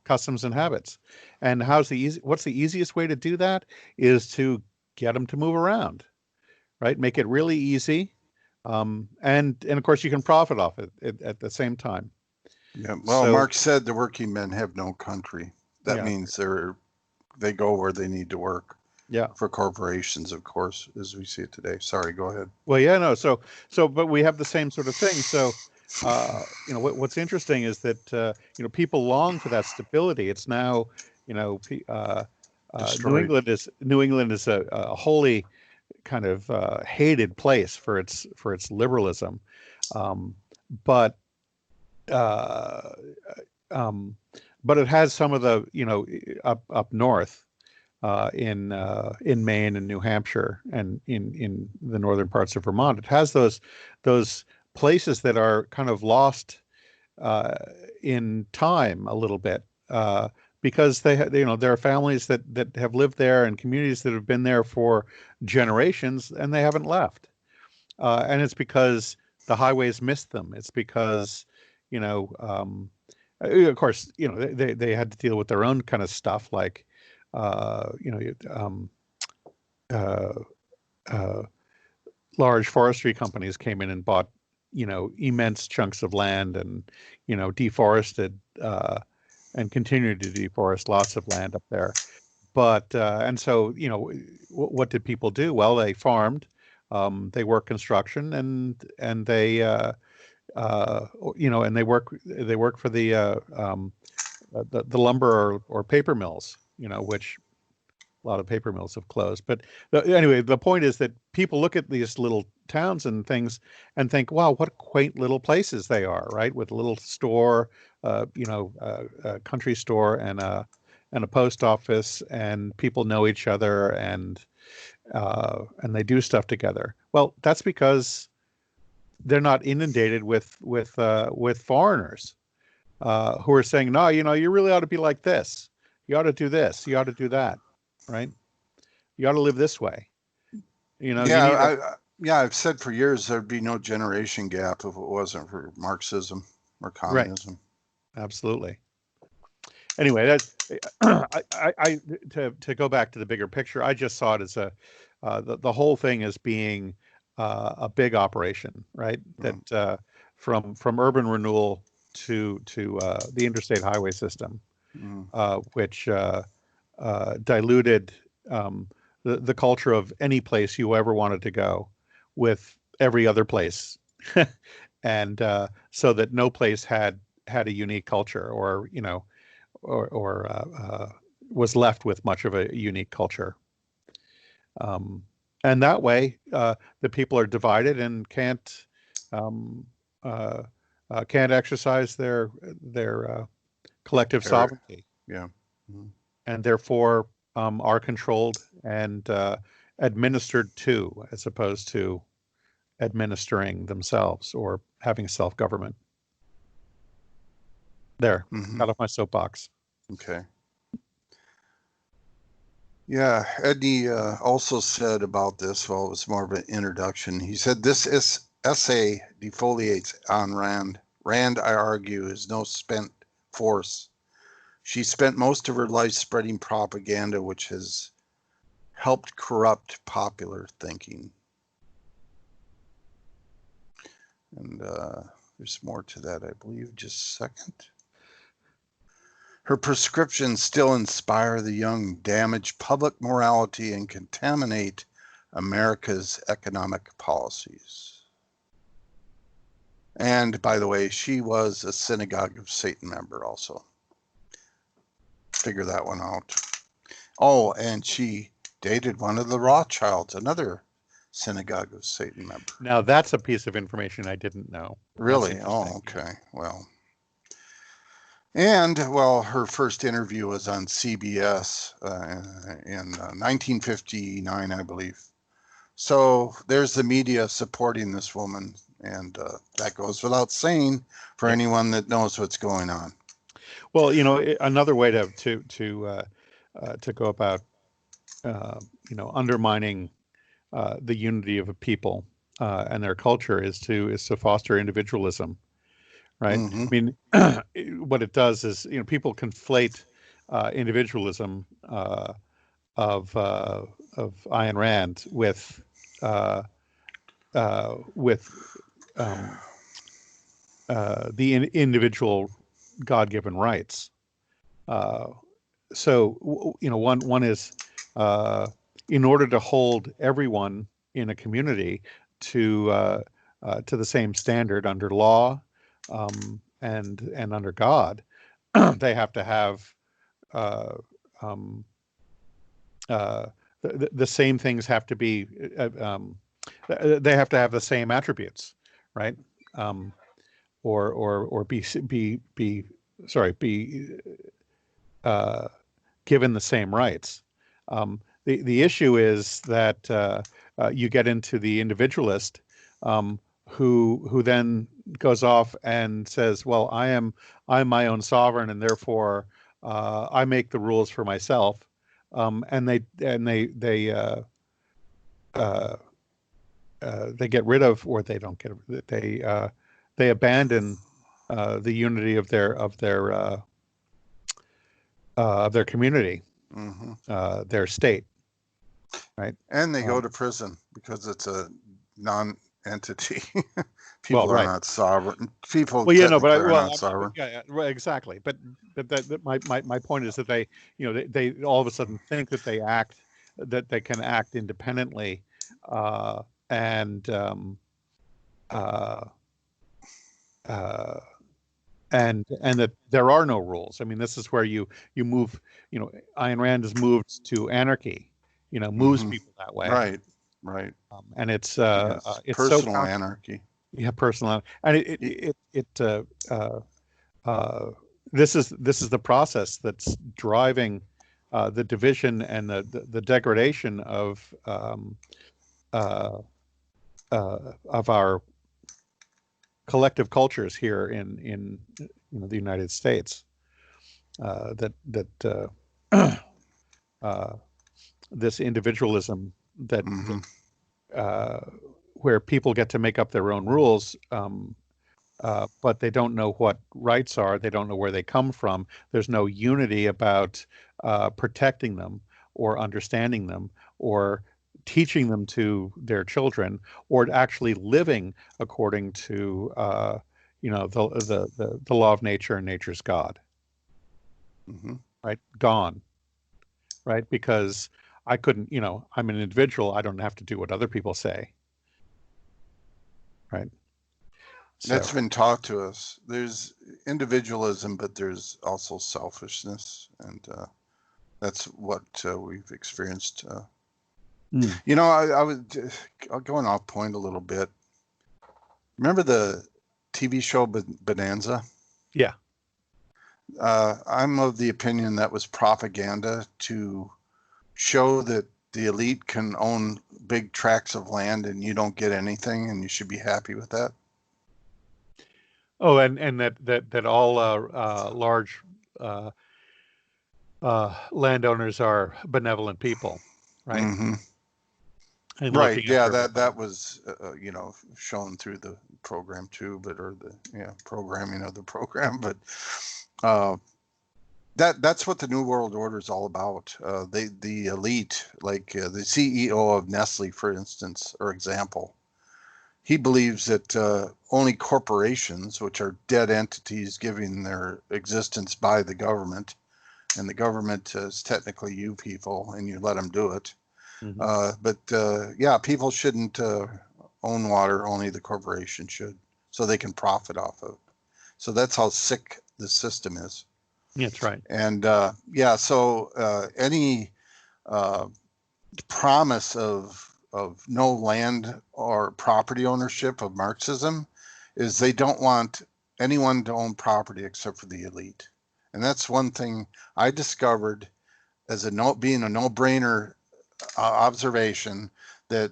customs and habits. And what's the easiest way to do that is to get them to move around, right? Make it really easy, and of course you can profit off it at the same time. Yeah. Well, Marx said the working men have no country. That means they go where they need to work. Yeah. For corporations, of course, as we see it today. Sorry, go ahead. Well, yeah, no. So, but we have the same sort of thing. So, what's interesting is that people long for that stability. It's now, New England is a wholly kind of hated place for its liberalism, but it has some of the up north. In Maine and New Hampshire and in the northern parts of Vermont, it has those places that are kind of lost in time a little bit because there are families that have lived there and communities that have been there for generations and they haven't left, and it's because the highways missed them. It's because of course they had to deal with their own kind of stuff like. Large forestry companies came in and bought, immense chunks of land and, deforested and continued to deforest lots of land up there. But and so, what did people do? Well, they farmed, they worked construction, and they and they work for the lumber or paper mills. Which a lot of paper mills have closed. But anyway, the point is that people look at these little towns and things and think, wow, what quaint little places they are, right? With a little store, a country store and a post office, and people know each other and they do stuff together. Well, that's because they're not inundated with foreigners who are saying, no, you really ought to be like this. You ought to do this. You ought to do that, right? You ought to live this way. I've said for years there'd be no generation gap if it wasn't for Marxism or communism. Right. Absolutely. Anyway, that's to go back to the bigger picture. I just saw it as the whole thing as being a big operation, right? That from urban renewal to the interstate highway system. Which diluted the culture of any place you ever wanted to go with every other place, and so that no place had a unique culture, or was left with much of a unique culture. And that way, the people are divided and can't exercise their collective sovereignty. Yeah. Mm-hmm. And therefore are controlled and administered to, as opposed to administering themselves or having self-government. There, got off my soapbox. Okay. Yeah, Edney also said about this, well, it was more of an introduction. He said, this essay defoliates Ayn Rand. Rand, I argue, is no spent force. She spent most of her life spreading propaganda, which has helped corrupt popular thinking. And there's more to that, I believe. Just a second. Her prescriptions still inspire the young, damage public morality, and contaminate America's economic policies. And by the way, she was a Synagogue of Satan member also. Figure that one out. Oh, and she dated one of the Rothschilds, another Synagogue of Satan member. Now that's a piece of information I didn't know. Really? Oh, okay. Well. And, well, her first interview was on CBS in 1959, I believe. So there's the media supporting this woman, and that goes without saying for anyone that knows what's going on. Well, another way to go about, undermining the unity of a people and their culture is to foster individualism. Right. Mm-hmm. I mean, what it does is, people conflate individualism of Ayn Rand with the individual God-given rights. So one is in order to hold everyone in a community to the same standard under law. And under God, they have to have the same things have to be. They have to have the same attributes, right? Or be given the same rights. The issue is that you get into the individualist. Who then goes off and says, "Well, I'm my own sovereign, and therefore I make the rules for myself," and they get rid of, or they don't get, they abandon the unity of their community, their state, right? And they go to prison because it's a non-entity. People are not sovereign. People are not sovereign. Yeah, right, exactly. But my point is that they all of a sudden think that they can act independently, and that there are no rules. I mean, this is where you move. Ayn Rand has moved to anarchy. Moves people that way. Right. And it's personal anarchy. Yeah, personal, and this is the process that's driving the division and the degradation of our collective cultures here in the United States. This individualism that. Where people get to make up their own rules, but they don't know what rights are. They don't know where they come from. There's no unity about protecting them or understanding them or teaching them to their children, or actually living according to the law of nature and nature's God. Right? Gone. Right? Because I couldn't, I'm an individual. I don't have to do what other people say. right? That's So, been taught to us. There's individualism, but there's also selfishness, and that's what we've experienced. You know, I was going off point a little bit. Remember the TV show Bonanza? yeah. I'm of the opinion that was propaganda to show that the elite can own big tracts of land and you don't get anything, and you should be happy with that. Oh, and that all large landowners are benevolent people, right? Mm-hmm. And Right. looking Yeah, after that was shown through the program too, but or the programming of the program, but that's what the New World Order is all about. The elite, like the CEO of Nestle, for instance, or example, he believes that only corporations, which are dead entities given their existence by the government, and the government is technically you people, and you let them do it. But people shouldn't own water. Only the corporation should, so they can profit off of it. So that's how sick the system is. That's right. And so any promise of no land or property ownership of Marxism is they don't want anyone to own property except for the elite. And that's one thing I discovered as being a no-brainer observation, that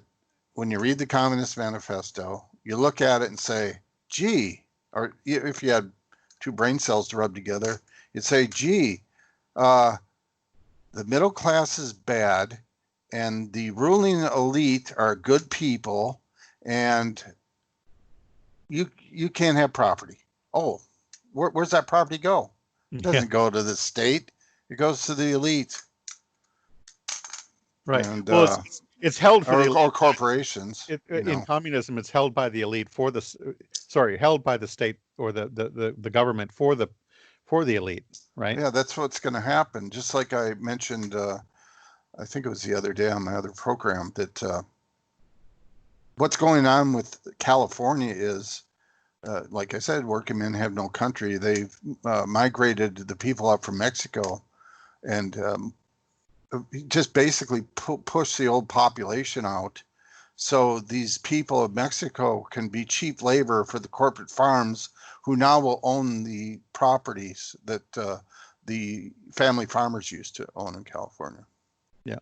when you read the Communist Manifesto, you look at it and say, gee, or if you had two brain cells to rub together, you'd say, gee, the middle class is bad and the ruling elite are good people, and you can't have property. Oh, where's that property go? It doesn't go to the state. It goes to the elite. Right. And, well, it's held for the or corporations. In communism, it's held by the elite held by the state or the government for the elite, right? Yeah, that's what's going to happen. Just like I mentioned, I think it was the other day on my other program, that what's going on with California is, like I said, working men have no country. They've migrated the people up from Mexico, and just basically push the old population out, so these people of Mexico can be cheap labor for the corporate farms, who now will own the properties that the family farmers used to own in California. Yeah.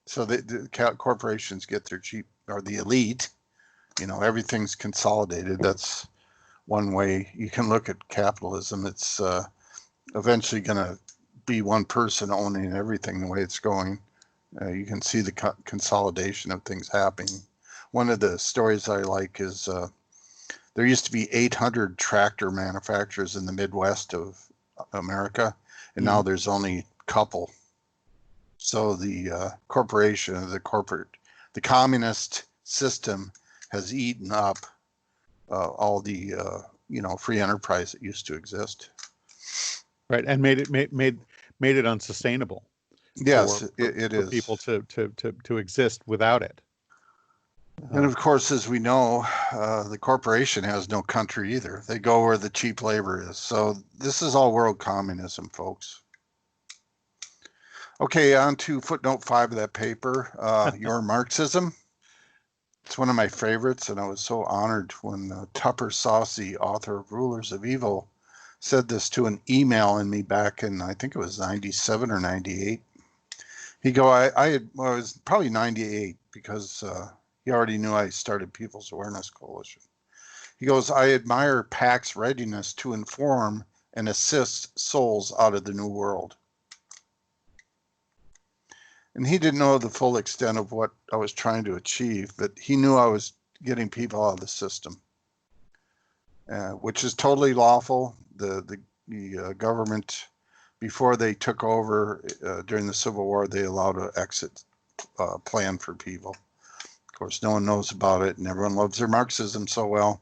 So the corporations get their cheap, or the elite, everything's consolidated. That's one way you can look at capitalism. It's eventually going to be one person owning everything the way it's going. You can see the consolidation of things happening. One of the stories I like is there used to be 800 tractor manufacturers in the Midwest of America, and now there's only a couple. So the the communist system has eaten up all the free enterprise that used to exist. Right, and made it unsustainable. Yes, it is. For people to exist without it. And of course, as we know, the corporation has no country either. They go where the cheap labor is. So this is all world communism, folks. Okay, on to footnote 5 of that paper, Your Marxism. It's one of my favorites, and I was so honored when Tupper Saucy, author of Rulers of Evil, said this to an email in me back in, I think it was 97 or 98. He go, it was probably 98, because he already knew I started People's Awareness Coalition. He goes, I admire PAC's readiness to inform and assist souls out of the New World. And he didn't know the full extent of what I was trying to achieve, but he knew I was getting people out of the system, which is totally lawful. The government, before they took over during the Civil War, they allowed an exit plan for people. Of course, no one knows about it, and everyone loves their Marxism so well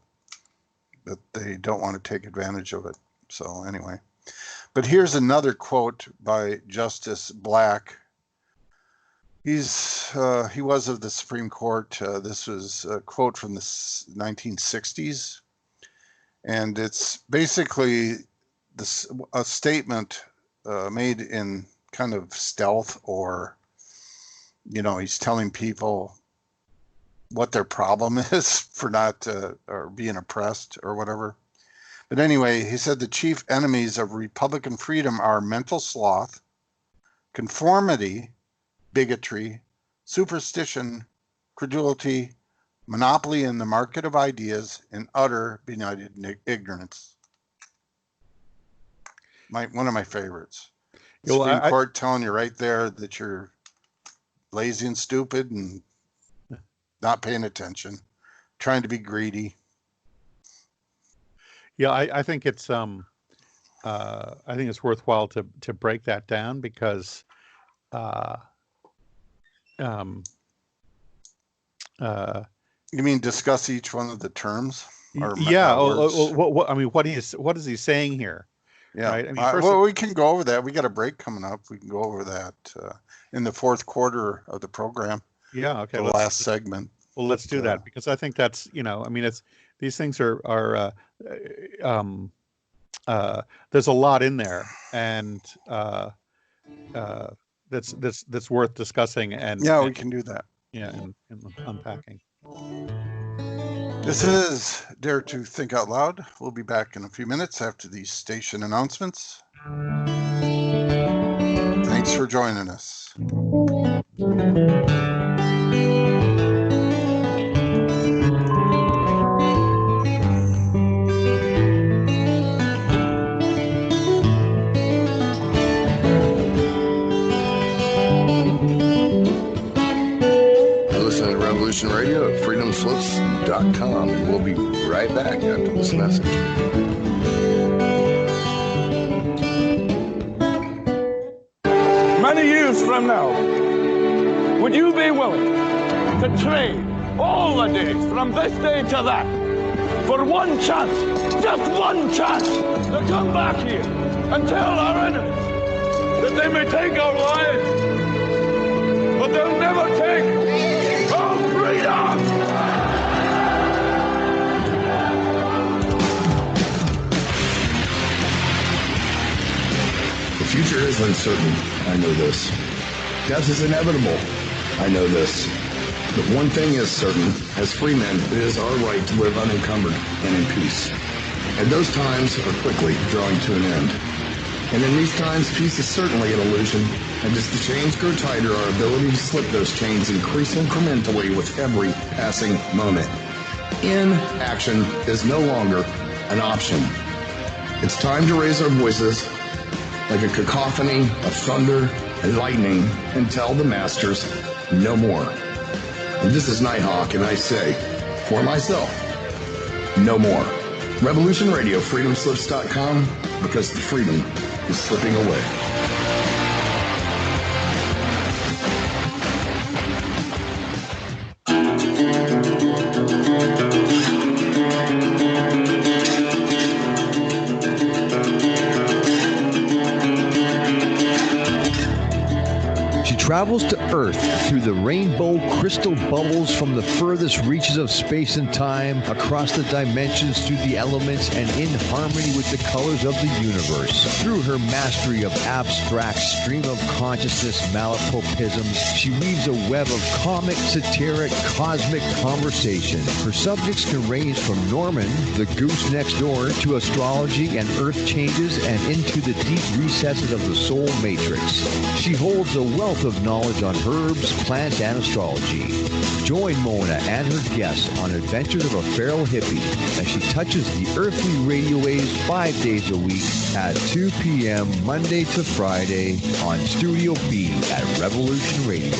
that they don't want to take advantage of it. So anyway, but here's another quote by Justice Black. He was of the Supreme Court. This was a quote from the 1960s, and it's basically a statement made in kind of stealth, or he's telling people what their problem is for not or being oppressed or whatever. But anyway, he said the chief enemies of Republican freedom are mental sloth, conformity, bigotry, superstition, credulity, monopoly in the market of ideas, and utter benighted ignorance. One of my favorites. The Supreme Court telling you right there that you're lazy and stupid and not paying attention, trying to be greedy. Yeah, I think it's worthwhile to break that down, because you mean discuss each one of the terms? Yeah. What is he saying here? Yeah. Right? I mean, we can go over that. We got a break coming up. We can go over that in the fourth quarter of the program. Yeah. Okay. The last segment. Well, let's do that, because I think that's these things are there's a lot in there, and that's worth discussing. And we can do that. Yeah, and unpacking. This is Dare to Think Out Loud. We'll be back in a few minutes after these station announcements. Thanks for joining us. Listen to Revolution Radio at freedomslips.com, and we'll be right back after this message. Many years from now, would you be willing to trade all the days from this day to that for one chance, just one chance, to come back here and tell our enemies that they may take our lives, but they'll never take our freedom! The future is uncertain. I know this. Death is inevitable. I know this. But one thing is certain. As free men, it is our right to live unencumbered and in peace. And those times are quickly drawing to an end. And in these times, peace is certainly an illusion. And as the chains grow tighter, our ability to slip those chains increase incrementally with every passing moment. Inaction is no longer an option. It's time to raise our voices like a cacophony of thunder and lightning and tell the masters no more. And this is Nighthawk, and I say, for myself, no more. Revolution Radio, freedomslips.com, because the freedom is slipping away. Travels to Earth through the rainbow crystal bubbles from the furthest reaches of space and time, across the dimensions, through the elements, and in harmony with the colors of the universe. Through her mastery of abstract stream of consciousness malapropisms, she weaves a web of comic, satiric, cosmic conversation. Her subjects can range from Norman, the goose next door, to astrology and earth changes, and into the deep recesses of the soul matrix. She holds a wealth of knowledge on herbs, plants, and astrology. Join Mona and her guests on adventures of a feral hippie as she touches the earthly radio waves 5 days a week at 2 p.m. Monday to Friday on Studio B at Revolution Radio.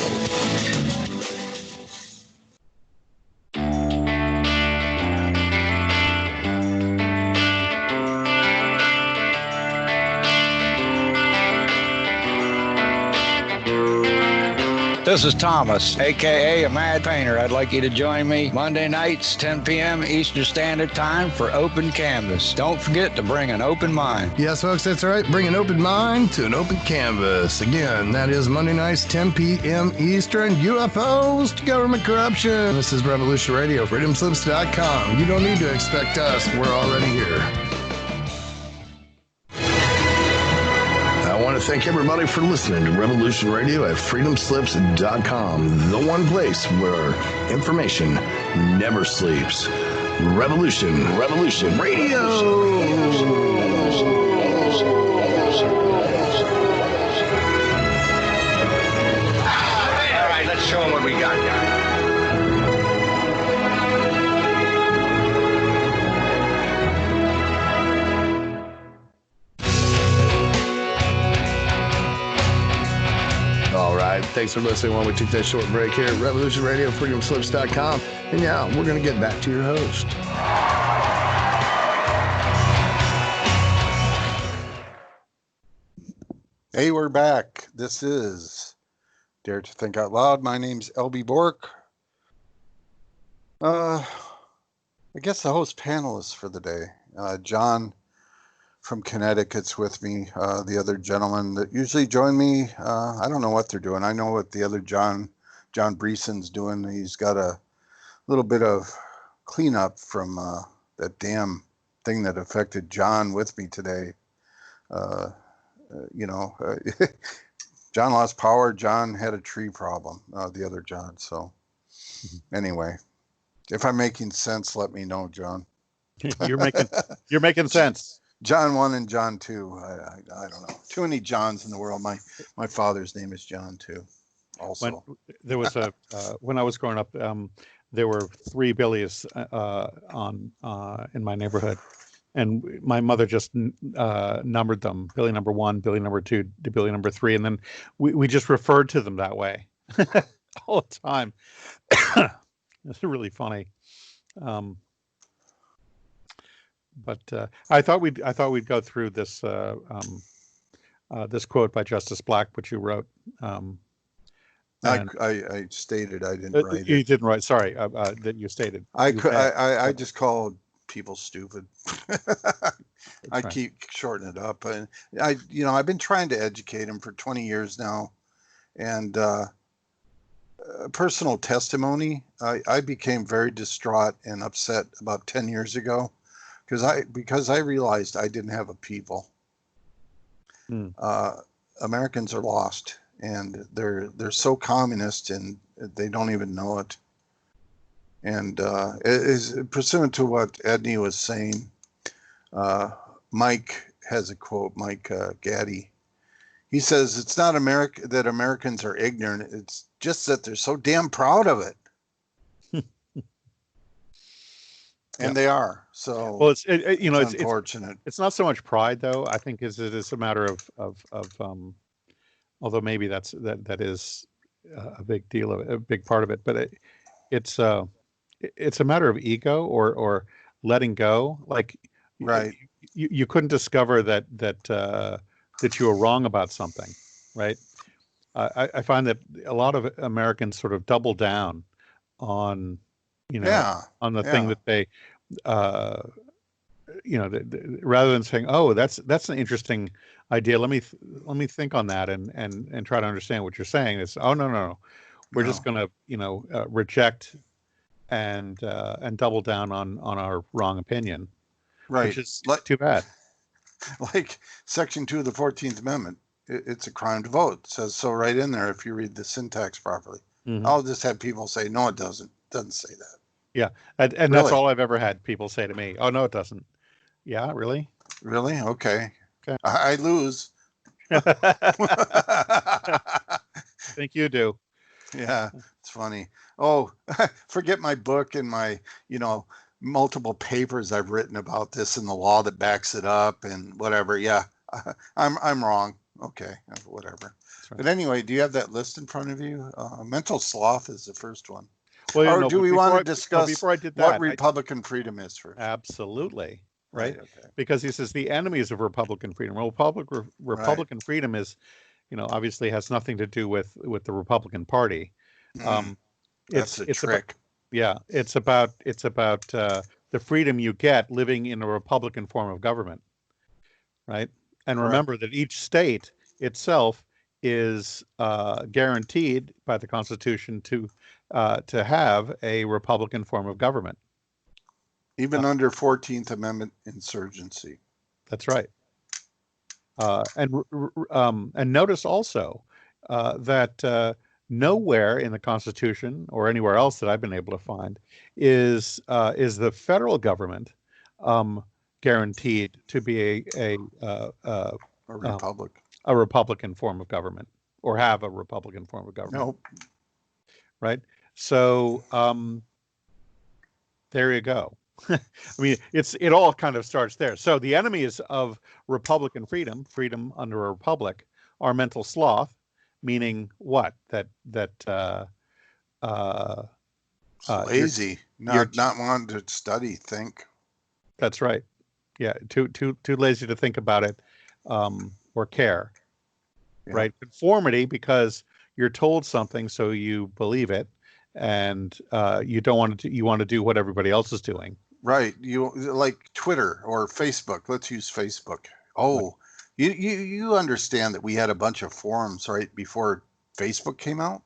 This is Thomas, a.k.a. a Mad Painter. I'd like you to join me Monday nights, 10 p.m. Eastern Standard Time for Open Canvas. Don't forget to bring an open mind. Yes, folks, that's right. Bring an open mind to an open canvas. Again, that is Monday nights, 10 p.m. Eastern. UFOs to government corruption. This is Revolution Radio, freedomslips.com. You don't need to expect us. We're already here. I want to thank everybody for listening to Revolution Radio at freedomslips.com, the one place where information never sleeps. Revolution Radio. All right, let's show them what we got. All right, thanks for listening while we took that short break here at Revolution Radio, freedomslips.com. And yeah, we're going to get back to your host. Hey, we're back. This is Dare to Think Out Loud. My name's LB Bork. I guess the host panelist for the day. John from Connecticut's with me. The other gentlemen that usually join me, I don't know what they're doing. I know what the other John Breeson's doing. He's got a little bit of cleanup from that damn thing that affected John with me today. John lost power. John had a tree problem, the other John. So anyway, if I'm making sense, let me know, John. You're making sense. John 1 and John 2. I don't know. Too many Johns in the world. My father's name is John too. Also, there was when I was growing up, there were 3 Billies in my neighborhood, and my mother just numbered them: Billy number 1, Billy number 2, to Billy number 3, and then we just referred to them that way all the time. It's really funny. But I thought we'd go through this this quote by Justice Black, which you wrote. I stated I didn't write it. You didn't write. Sorry, that you stated. I just called people stupid. I right. keep shortening it up, and I've been trying to educate them for 20 years now, and personal testimony. I became very distraught and upset about 10 years ago. Because I realized I didn't have a people. Americans are lost, and they're so communist, and they don't even know it. And it is pursuant to what Edney was saying. Mike has a quote. Mike Gaddy. He says it's not that Americans are ignorant. It's just that they're so damn proud of it. And they are. So well, it's unfortunate. It's not so much pride, though. I think it is a matter of although maybe that is a big deal of it, a big part of it. But it's a matter of ego or letting go. Like right, you couldn't discover that you were wrong about something, right? I find that a lot of Americans sort of double down on on the thing that they rather than saying, oh, that's an interesting idea, let me think on that and try to understand what you're saying. It's no, we're just going to reject and double down on our wrong opinion, right? Which is too bad. Like Section 2 of the 14th Amendment, it's a crime to vote. It says so right in there if you read the syntax properly. I'll just have people say, no, it doesn't say that. Yeah, and really? That's all I've ever had people say to me. Oh, no, it doesn't. Yeah, really? Really? Okay. I lose. I think you do. Yeah, it's funny. Oh, forget my book and my, multiple papers I've written about this and the law that backs it up and whatever. Yeah, I'm wrong. Okay, whatever. Right. But anyway, do you have that list in front of you? Mental sloth is the first one. Well, or do we want to discuss what Republican freedom is first? Absolutely. Right. Okay. Because he says the enemies of Republican freedom. Well, Republican freedom is obviously has nothing to do with the Republican Party. That's a trick. It's about the freedom you get living in a Republican form of government, right? And remember that each state itself is guaranteed by the Constitution to have a Republican form of government, even under 14th Amendment insurgency. That's right. And notice also that nowhere in the Constitution or anywhere else that I've been able to find is the federal government guaranteed to be a republic, a Republican form of government, or have a Republican form of government. Nope. Right. So there you go. I mean, it all kind of starts there. So the enemies of Republican freedom under a republic, are mental sloth, meaning what? That lazy, not wanting to study, think. That's right. Yeah, too lazy to think about it or care. Yeah. Right. Conformity, because you're told something, so you believe it, and you don't want to. You want to do what everybody else is doing. Right. You like Twitter or Facebook. Let's use Facebook. Oh, right. You understand that we had a bunch of forums right before Facebook came out?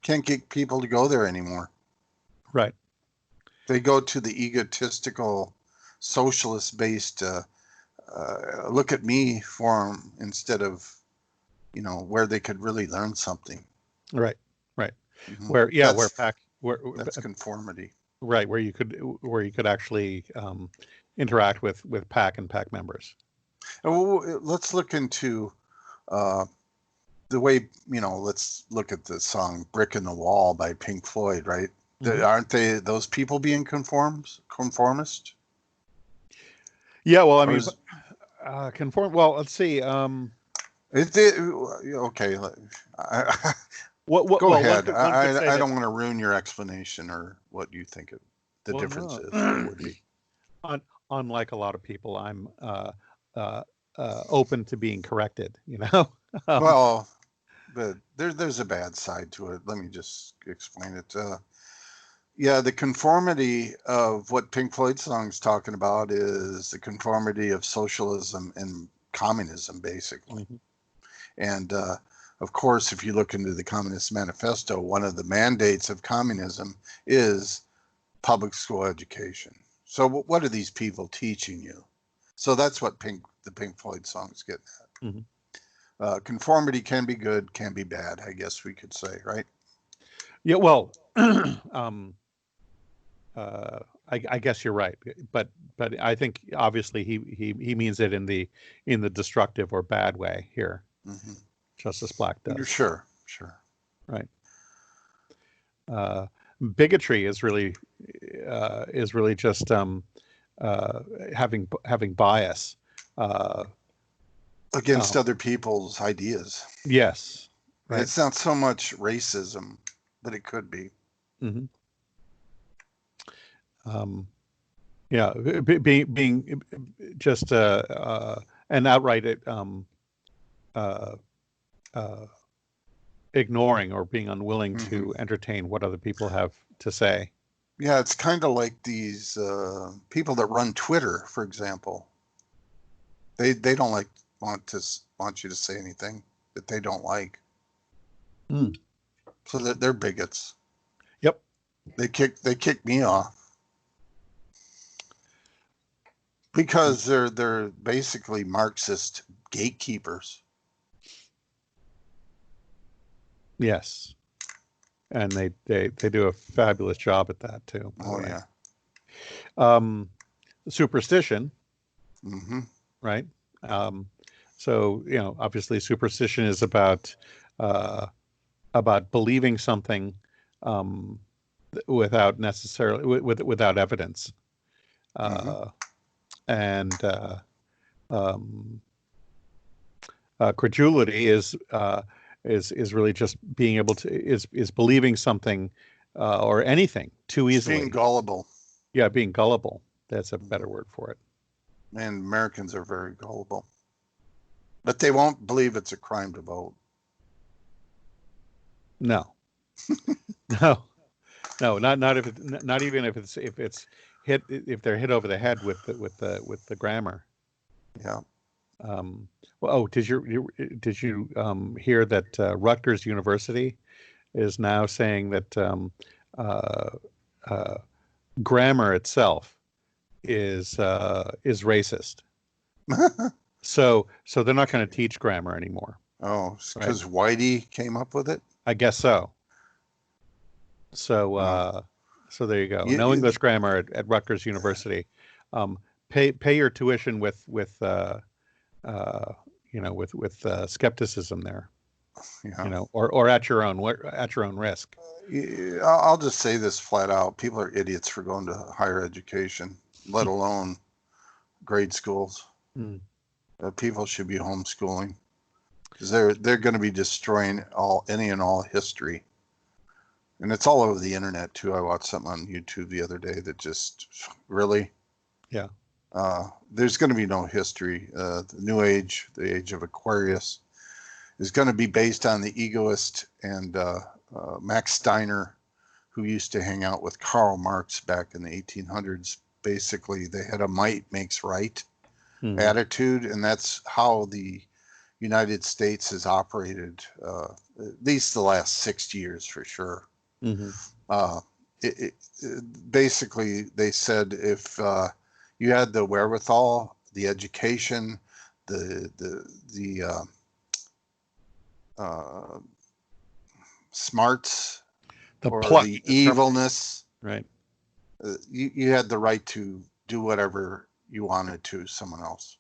Can't get people to go there anymore. Right. They go to the egotistical, socialist-based look at me forum instead of, where they could really learn something. Right. Right. Mm-hmm. That's conformity. Right, where you could actually interact with PAC and PAC members. Well, let's look into the way, let's look at the song "Brick in the Wall" by Pink Floyd, right? Mm-hmm. Aren't those people being conformist? Yeah, well, I mean, conform. Well, let's see. Okay. Go ahead. I don't want to ruin your explanation or what you think the difference is. Would be. Unlike a lot of people, I'm open to being corrected. Well, but there's a bad side to it. Let me just explain it. The conformity of what Pink Floyd song's talking about is the conformity of socialism and communism, basically. Mm-hmm. And of course, if you look into the Communist Manifesto, one of the mandates of communism is public school education. So what are these people teaching you? So that's what the Pink Floyd song is getting at. Mm-hmm. Conformity can be good, can be bad, I guess we could say, right? Yeah, well, I guess you're right, but I think obviously he means it in the destructive or bad way here. Mm-hmm. Justice Black does. Sure. Right. Bigotry is really just having bias against other people's ideas. Yes. Right. It's not so much racism, but it could be. Mm-hmm. Being just an outright ignoring or being unwilling mm-hmm. to entertain what other people have to say. Yeah, it's kind of like these people that run Twitter, for example. They don't want you to say anything that they don't like. Mm. So they're bigots. Yep. They kick me off because they're basically Marxist gatekeepers. Yes, and they do a fabulous job at that too. Oh yeah. Superstition. Mm-hmm. Right. So obviously, superstition is about believing something without necessarily without evidence, mm-hmm. And credulity is really just being able to is believing something or anything too easily. Being gullible. Yeah, being gullible. That's a better word for it. And Americans are very gullible. But they won't believe it's a crime to vote. No, no, not if not even if it's hit, if they're hit over the head with the grammar. Yeah. Well, did you hear that Rutgers University is now saying that grammar itself is racist. So they're not going to teach grammar anymore. Oh, because Whitey came up with it? I guess so. So so there you go. No English grammar at Rutgers University. Pay your tuition with skepticism there. Yeah. Or at your own risk. I'll just say this flat out: people are idiots for going to higher education, let alone grade schools. People should be homeschooling, because they're going to be destroying any and all history, and it's all over the internet too. I watched something on YouTube the other day that just really, yeah. There's going to be no history. The new age, the age of Aquarius, is going to be based on the egoist and Max Steiner, who used to hang out with Karl Marx back in the 1800s. Basically, they had a might makes right attitude, and that's how the United States has operated, at least the last 60 years for sure. Basically, they said if you had the wherewithal, the education, the smarts, the evilness, right? You had the right to do whatever you wanted to someone else.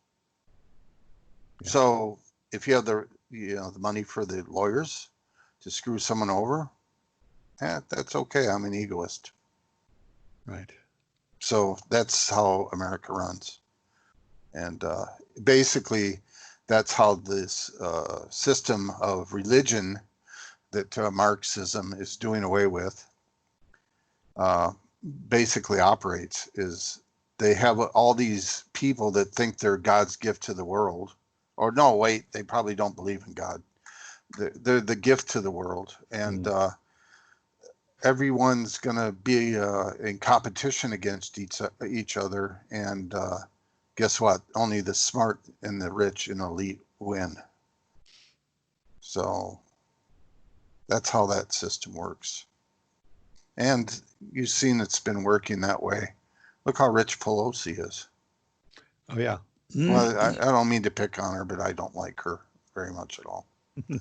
Yeah. So if you have the money for the lawyers to screw someone over, that's okay. I'm an egoist. Right. So that's how America runs. And basically, that's how this system of religion that Marxism is doing away with basically operates. Is they have all these people that think they're God's gift to the world. Or no, wait, they probably don't believe in God. They're the gift to the world. And everyone's going to be in competition against each other. And guess what? Only the smart and the rich and elite win. So that's how that system works. And you've seen it's been working that way. Look how rich Pelosi is. Oh, yeah. Well, I don't mean to pick on her, but I don't like her very much at all. No.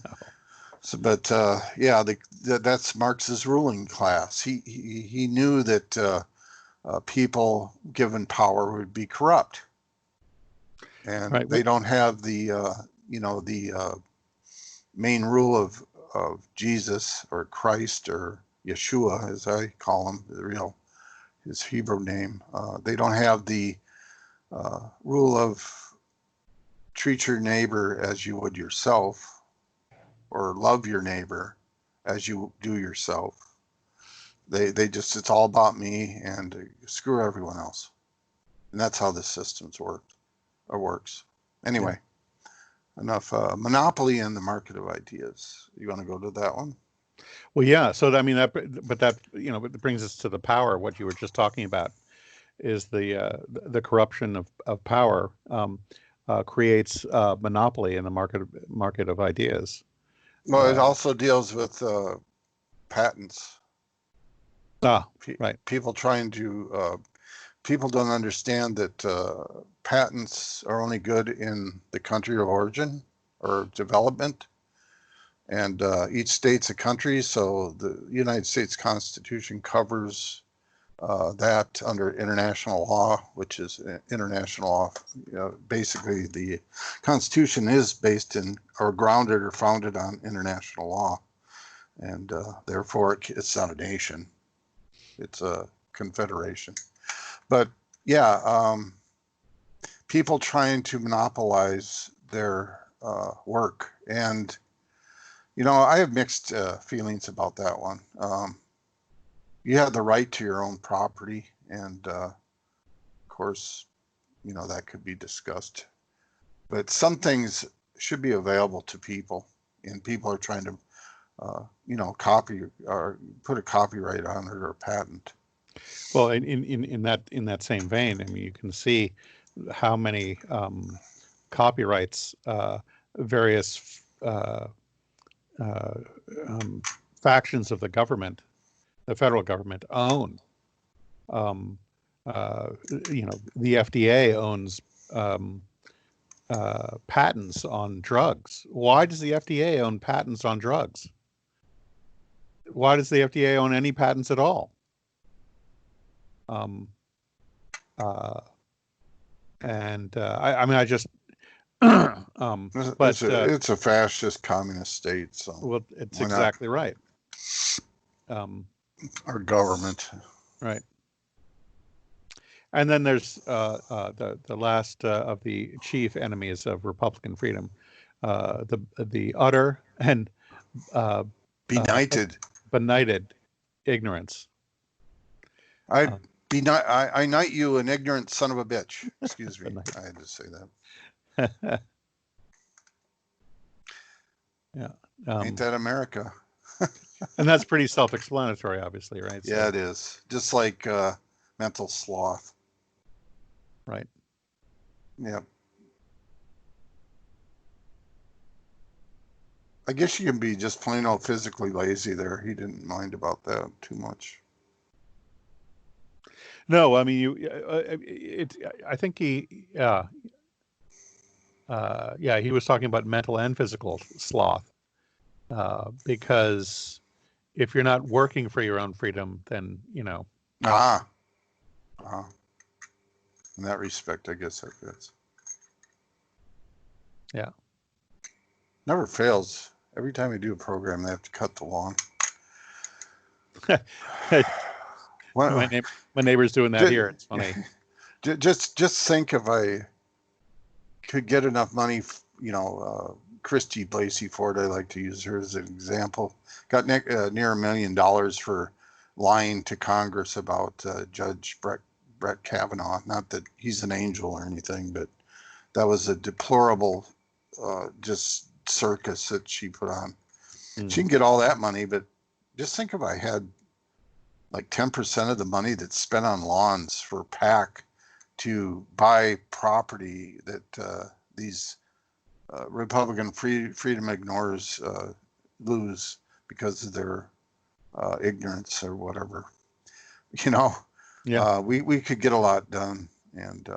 So, but yeah, that's Marx's ruling class. He knew that people given power would be corrupt, and they don't have the main rule of Jesus or Christ or Yeshua, as I call him, his Hebrew name. They don't have the rule of treat your neighbor as you would yourself, or love your neighbor as you do yourself. They just, it's all about me and screw everyone else. And that's how this system's works. Anyway, enough monopoly in the market of ideas. You want to go to that one? Well, yeah. So it brings us to the power. What you were just talking about is the corruption of power creates monopoly in the market of ideas. Well, it also deals with patents. Right. People people don't understand that patents are only good in the country of origin or development. And each state's a country, so the United States Constitution covers that under international law, which is international law. Basically, the Constitution is based in, or grounded or founded on international law. And therefore, it's not a nation. It's a confederation. But yeah, people trying to monopolize their work. And, I have mixed feelings about that one. You have the right to your own property, and of course, that could be discussed. But some things should be available to people, and people are trying to, copy or put a copyright on it or a patent. Well, in that same vein, I mean, you can see how many copyrights various factions of the government, the federal government, own. The FDA owns patents on drugs. Why does the FDA own patents on drugs? Why does the FDA own any patents at all? I mean, I just, but it's a fascist communist state. So well, it's exactly right. Our government, right? And then there's the last of the chief enemies of Republican freedom, the utter and benighted ignorance. I knight you, an ignorant son of a bitch. Excuse me, I had to say that. Yeah, ain't that America? And that's pretty self-explanatory, obviously, right? Yeah, it is. Just like mental sloth. Right. Yeah. I guess you can be just plain old physically lazy there. He didn't mind about that too much. No, I mean, I think he was talking about mental and physical sloth, because if you're not working for your own freedom, then in that respect, I guess that fits. Yeah. Never fails. Every time we do a program, they have to cut the lawn. My neighbor's doing that here. It's funny. Just think if I could get enough money, Christy Blasey Ford, I like to use her as an example, got near $1 million for lying to Congress about Judge Brett Kavanaugh. Not that he's an angel or anything, but that was a deplorable just circus that she put on. She can get all that money, but just think if I had like 10% of the money that's spent on lawns for PAC to buy property that these Republican freedom ignorers lose because of their ignorance or whatever. We could get a lot done, and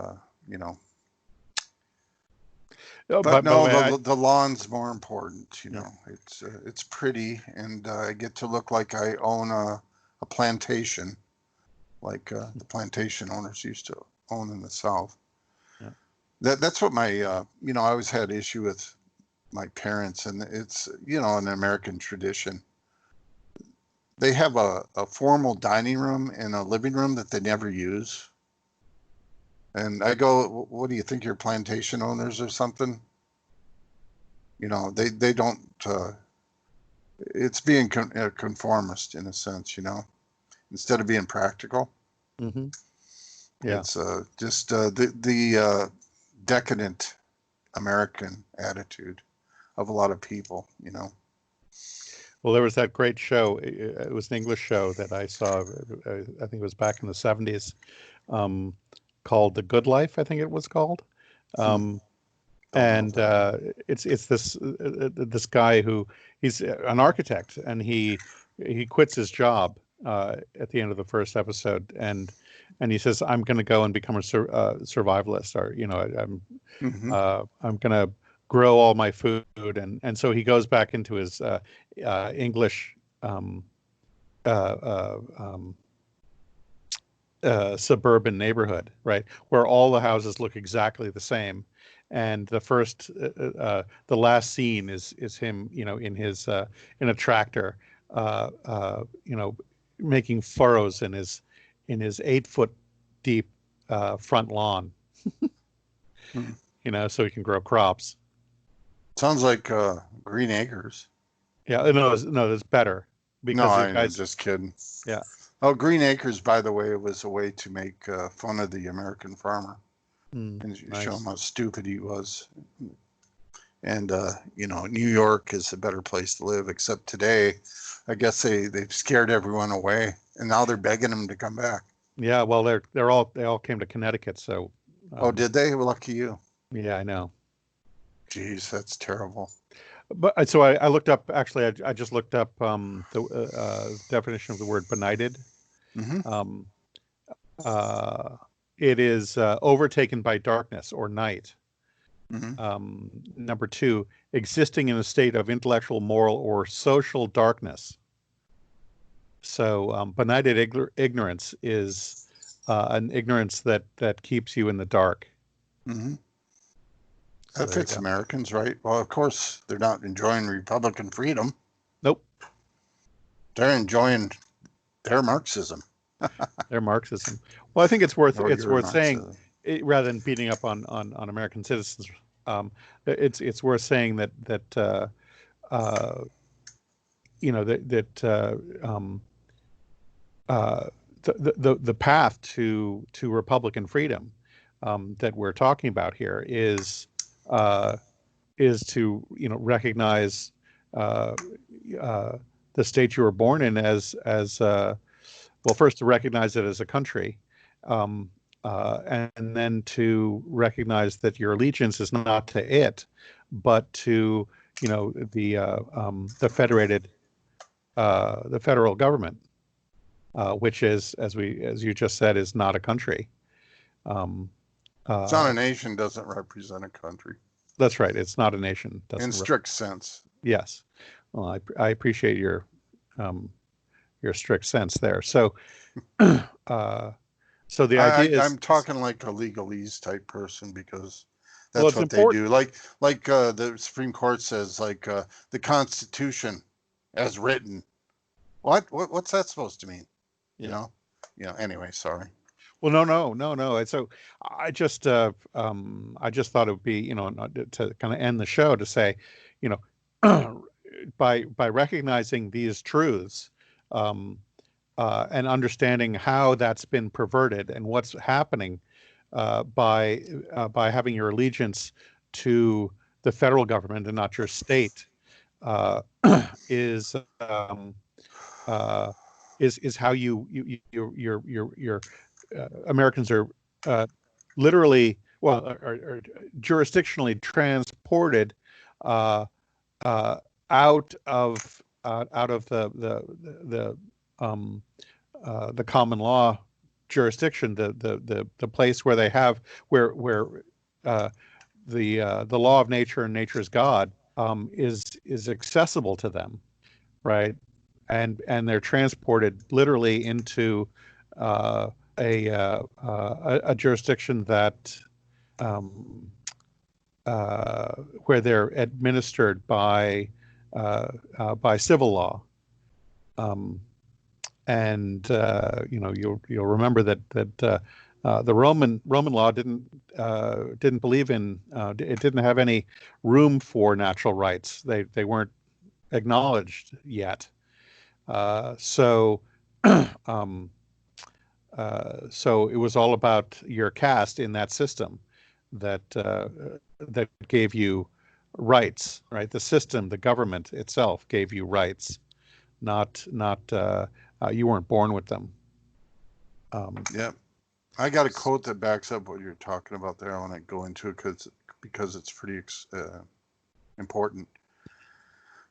But no, the lawn's more important. It's pretty, and I get to look like I own a plantation, like the plantation owners used to own in the South. Yeah. That's what my I always had issue with my parents, and it's an American tradition. They have a formal dining room and a living room that they never use. And I go, what do you think, you're plantation owners or something? They don't, it's being conformist in a sense, instead of being practical. Mm-hmm. Yeah. It's just the decadent American attitude of a lot of people, Well, there was that great show. It was an English show that I saw. I think it was back in the 70s, called The Good Life. I think it was called. And it's this guy who, he's an architect, and he quits his job at the end of the first episode, and he says, I'm going to go and become a survivalist, or I'm going to grow all my food, and so he goes back into his English suburban neighborhood, right, where all the houses look exactly the same, and the last scene is him, in his in a tractor, making furrows in his 8-foot deep front lawn, so he can grow crops. Sounds like Green Acres. Yeah, no, it's better. Because I'm just kidding. Yeah. Oh, Green Acres, by the way, was a way to make fun of the American farmer and show him how stupid he was. And, New York is a better place to live, except today, I guess they've scared everyone away, and now they're begging them to come back. Yeah, well, they all came to Connecticut, so. Oh, did they? Well, lucky you. Yeah, I know. Jeez, that's terrible. But so I looked up. Actually, I just looked up the definition of the word benighted. Mm-hmm. It is overtaken by darkness or night. Mm-hmm. Number 2, existing in a state of intellectual, moral, or social darkness. So benighted ignorance is an ignorance that keeps you in the dark. Mm-hmm. That fits Americans, right? Well, of course, they're not enjoying Republican freedom. Nope. They're enjoying their Marxism. Their Marxism. Well, I think it's worth Marxism. saying, rather than beating up on American citizens, it's worth saying that the path to Republican freedom that we're talking about here is to recognize the state you were born in as well, first to recognize it as a country, and then to recognize that your allegiance is not to it, but to the federal government, which is, as you just said, is not a country. It's not a nation, doesn't represent a country. That's right. It's not a nation. In strict sense. Yes. Well, I appreciate your strict sense there. So, so the idea is, I'm talking like a legalese type person, because that's what they do. Like the Supreme Court says, the Constitution as written. What's that supposed to mean? Yeah. Anyway, sorry. Well, no. So I just thought it would be, to kind of end the show to say, by recognizing these truths, and understanding how that's been perverted and what's happening, by having your allegiance to the federal government and not your state, is how your Americans are literally, are jurisdictionally transported out of the common law jurisdiction, the place where they have where the law of nature and nature's God is accessible to them, right? And they're transported literally into a jurisdiction that where they're administered by civil law, and you'll remember that the Roman law didn't believe in it didn't have any room for natural rights. They weren't acknowledged yet. So it was all about your caste in that system that gave you rights, right? The system, the government itself gave you rights, not you weren't born with them. Yeah, I got a quote that backs up what you're talking about there. I want to go into it because it's pretty important.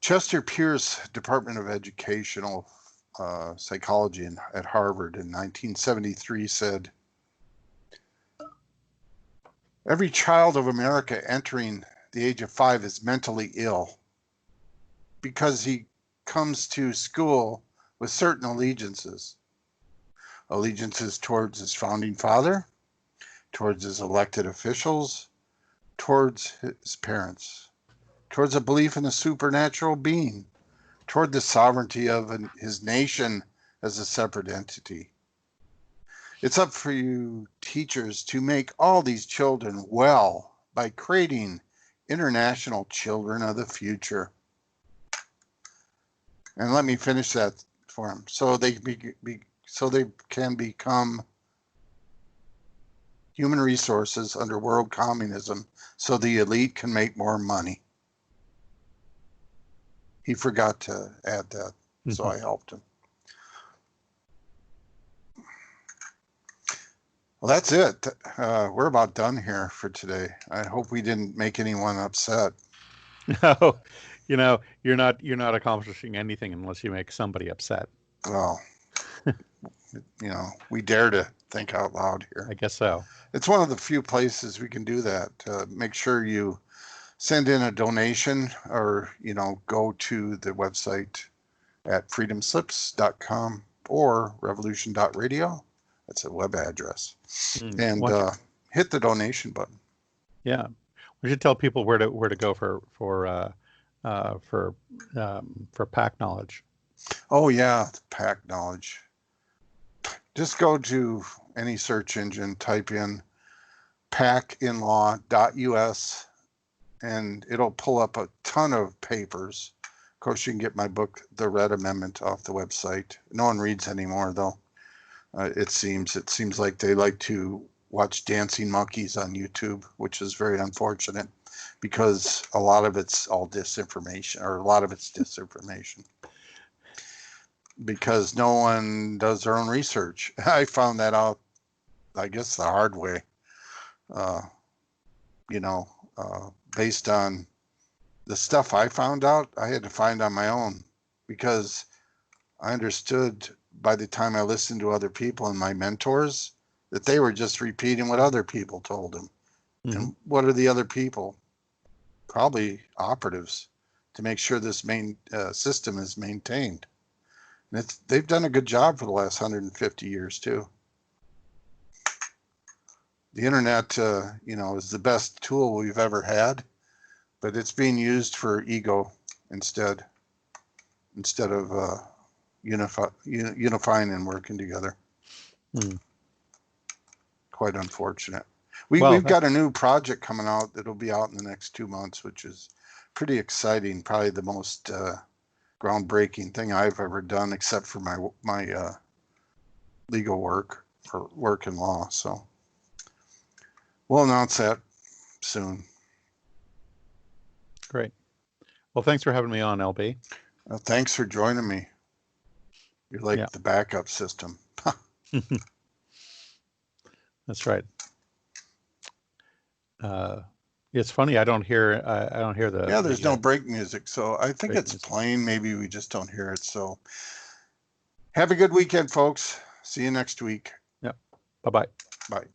Chester Pierce, Department of Educational Psychology at Harvard in 1973 said, "Every child of America entering the age of 5 is mentally ill because he comes to school with certain allegiances towards his founding father, towards his elected officials, towards his parents, towards a belief in a supernatural being, toward the sovereignty of his nation as a separate entity. It's up for you teachers to make all these children well by creating international children of the future." And let me finish that for them. So they can become human resources under world communism, so the elite can make more money. he forgot to add that, so I helped him. Well, that's it. We're about done here for today. I hope we didn't make anyone upset. No, you're not accomplishing anything unless you make somebody upset. Well, we dare to think out loud here. I guess so. It's one of the few places we can do that. Make sure you send in a donation, or go to the website at freedomslips.com or revolution.radio. That's a web address. And hit the donation button. Yeah, we should tell people where to go for PAC knowledge. Oh yeah, PAC knowledge. Just go to any search engine, type in pacinlaw.us, and it'll pull up a ton of papers. Of course, you can get my book, The Red Amendment, off the website. No one reads anymore, though. It seems like they like to watch dancing monkeys on YouTube, which is very unfortunate, because a lot of it's disinformation, because no one does their own research. I found that out, I guess, the hard way. Based on the stuff I found out, I had to find on my own, because I understood by the time I listened to other people and my mentors that they were just repeating what other people told them. Mm-hmm. And what are the other people? Probably operatives to make sure this main system is maintained. And they've done a good job for the last 150 years too. The internet, is the best tool we've ever had, but it's being used for ego instead of unifying and working together. Quite unfortunate. We've got a new project coming out that'll be out in the next 2 months, which is pretty exciting. Probably the most groundbreaking thing I've ever done, except for my legal work for work and law. So we'll announce that soon. Great. Well, thanks for having me on, LB. Thanks for joining me. You're like the backup system. That's right. It's funny. I don't hear the. Yeah, there's no break music, so I think it's playing. Maybe we just don't hear it. So, have a good weekend, folks. See you next week. Yep. Bye-bye. Bye.